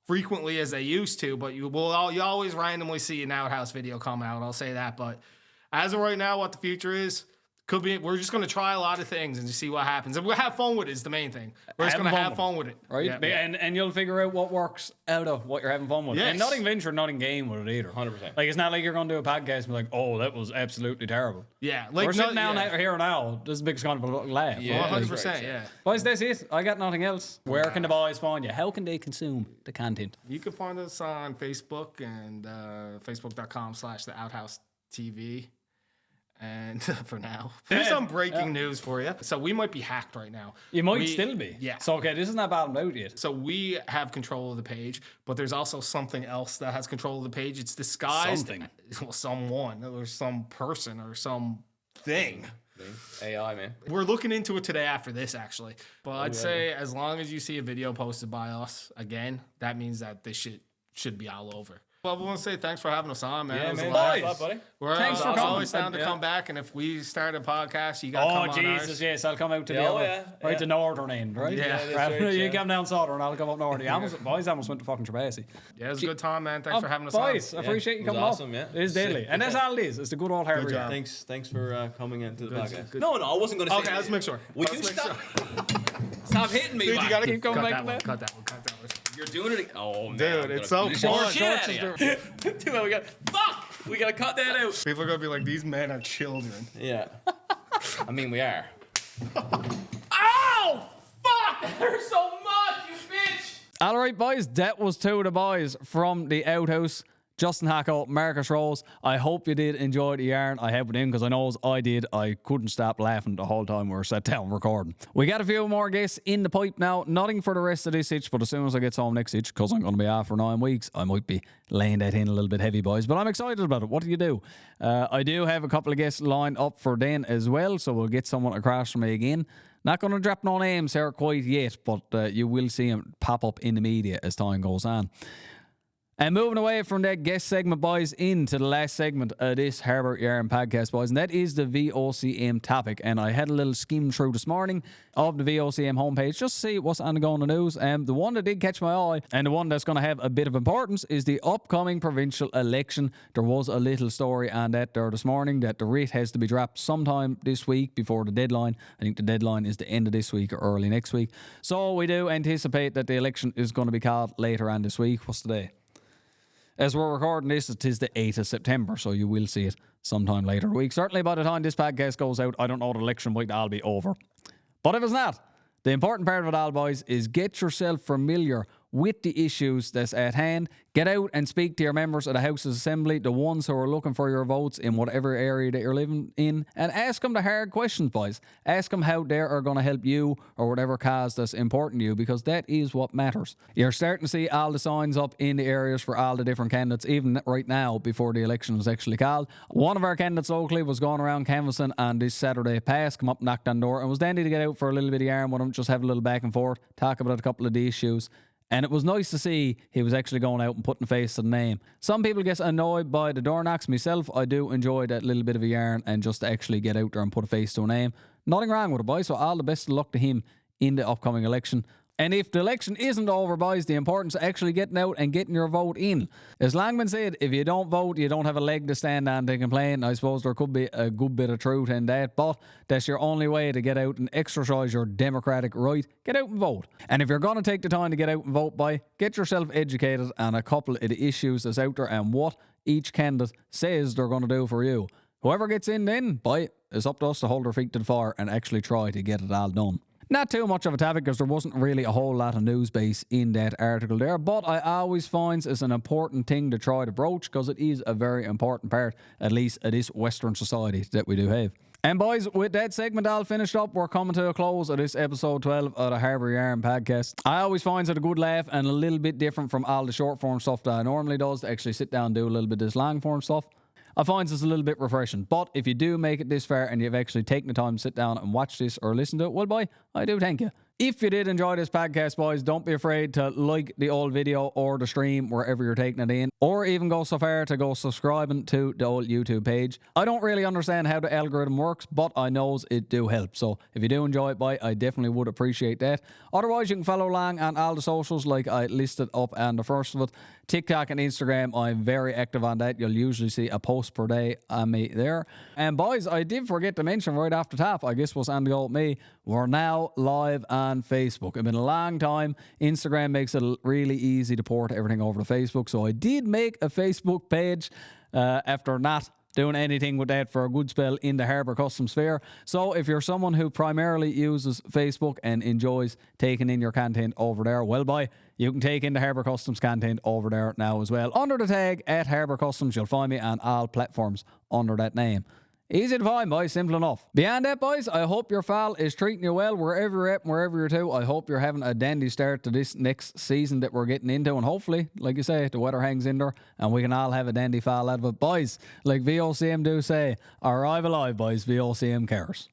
frequently as they used to, but you always randomly see an Outhouse video come out. I'll say that. But as of right now, what the future is, could be, we're just going to try a lot of things and just see what happens. And we'll have fun with it is the main thing. We're just going to have fun with it. Right? Yeah. And you'll figure out what works out of what you're having fun with. Yes. And nothing venture, nothing gain with it either. 100%. Like, it's not like you're going to do a podcast and be like, oh, that was absolutely terrible. Yeah. Like, We're sitting down yeah. here now. This is the biggest kind of a laugh. Yeah. Right? 100%, yeah. Boys, that's it. I got nothing else. Where can the boys find you? How can they consume the content? You can find us on Facebook and facebook.com/the Outhouse TV. And for now, there's some breaking news for you. So we might be hacked right now. You might still be. Yeah. So, okay, this is not bottomed out yet. So we have control of the page, but there's also something else that has control of the page. It's disguised. Something. Well, someone or some person or some thing. AI, man. We're looking into it today after this, actually. But I'd say as long as you see a video posted by us again, that means that this shit should be all over. Well, we want to say thanks for having us on, man. Yeah, It was man. a lot. Thanks a lot, buddy. We're Thanks for always coming. down to come back, and if we start a podcast, you got to Oh, come on Jesus, ours. yes. I'll come out to the Yeah, oh, other, yeah, right, yeah. the northern end, right? Yeah, that's Right, right, you yeah. come down southern, I'll come up north. Boys almost went to fucking Trebasi. Yeah, it was a good time, man. Thanks for having us Boys, on. I appreciate you it was coming awesome, up. yeah. It is daily. And that's all it is. It's the good old Harbour. job. Thanks for coming into the podcast. good. No, I wasn't going to say Okay, let's make sure. Would Let's you make stop? Stop hitting me, Dude, man. you got to Keep going cut back that to one. that. Cut that one. Cut that one. You're doing it again. Oh, man. Dude, I'm it's gonna so beat the fun. shit out of you. Dude, we got... Fuck! We got to cut that out. People are going to be like, these men are children. Yeah. I mean, we are. Ow! Fuck! That hurts so much, you bitch! All right, boys, that was two of the boys from the Outhouse. Justin Hacko, Marcus Rose. I hope you did enjoy the yarn I had with him because I know as I did, I couldn't stop laughing the whole time we were sat down recording. We got a few more guests in the pipe now. Nothing for the rest of this itch, but as soon as I get home next itch, because I'm going to be off for 9 weeks, I might be laying that in a little bit heavy, boys. But I'm excited about it. What do you do? I do have a couple of guests lined up for then as well, so we'll get someone across from me again. Not going to drop no names here quite yet, but you will see them pop up in the media as time goes on. And moving away from that guest segment, boys, into the last segment of this Harbour Yarn podcast, boys, and that is the VOCM topic. And I had a little skim through this morning of the VOCM homepage just to see what's ongoing in the news. And the one that did catch my eye, and the one that's going to have a bit of importance, is the upcoming provincial election. There was a little story on that there this morning that the writ has to be dropped sometime this week before the deadline. I think the deadline is the end of this week or early next week. So we do anticipate that the election is going to be called later on this week. What's the day? As we're recording this, it is the 8th of September, so you will see it sometime later in the week. Certainly by the time this podcast goes out, I don't know, the election might all be over. But if it's not, The important part of it all, boys, is get yourself familiar with the issues that's at hand. Get out and speak to your members of the House's Assembly, the ones who are looking for your votes in whatever area that you're living in, and ask them the hard questions, boys. Ask them how they are going to help you or whatever cause that's important to you, because that is what matters. You're starting to see all the signs up in the areas for all the different candidates, even right now before the election was actually called. One of our candidates locally was going around canvassing on this Saturday past, come up, knocked on the door, and was dandy to get out for a little bit of yarn with him, just have a little back and forth, talk about a couple of the issues. And it was nice to see he was actually going out and putting a face to the name. Some people get annoyed by the door knocks. Myself, I do enjoy that little bit of a yarn and just to actually get out there and put a face to a name. Nothing wrong with it, boys. So all the best of luck to him in the upcoming election. And if the election isn't over, boys, the importance of actually getting out and getting your vote in. As Langman said, if you don't vote, you don't have a leg to stand on to complain. I suppose there could be a good bit of truth in that, but that's your only way to get out and exercise your democratic right. Get out and vote. And if you're going to take the time to get out and vote, boy, get yourself educated on a couple of the issues that's out there and what each candidate says they're going to do for you. Whoever gets in then, boy, it's up to us to hold our feet to the fire and actually try to get it all done. Not too much of a topic because there wasn't really a whole lot of news base in that article there, but I always find it's an important thing to try to broach because it is a very important part, at least of this Western society that we do have. And boys, with that segment all finished up, we're coming to a close of this episode 12 of the Harbour Yarn podcast. I always find it a good laugh and a little bit different from all the short form stuff that I normally do, to actually sit down and do a little bit of this long form stuff. I find this a little bit refreshing. But if you do make it this far and you've actually taken the time to sit down and watch this or listen to it, well, boy, I do thank you. If you did enjoy this podcast, boys, don't be afraid to like the old video or the stream wherever you're taking it in, or even go so far to go subscribing to the old YouTube page. I don't really understand how the algorithm works, but I knows it do help. So if you do enjoy it, boy, I definitely would appreciate that. Otherwise, you can follow along on all the socials like I listed up on the first of it. TikTok and Instagram, I'm very active on that. You'll usually see a post per day on me there. And boys, I did forget to mention right off the top, I guess what's on the go with me, we're now live on Facebook. It's been a long time. Instagram makes it really easy to port everything over to Facebook. So I did make a Facebook page after not doing anything with that for a good spell in the Harbour custom sphere. So if you're someone who primarily uses Facebook and enjoys taking in your content over there, well, boy, you can take in the Harbour Customs content over there now as well. Under the tag at Harbour Customs, you'll find me on all platforms under that name. Easy to find, boys. Simple enough. Beyond that, boys, I hope your fall is treating you well wherever you're at and wherever you're to. I hope you're having a dandy start to this next season that we're getting into. And hopefully, like you say, the weather hangs in there and we can all have a dandy fall out of it. Boys, like VOCM do say, arrive alive, boys. VOCM cares.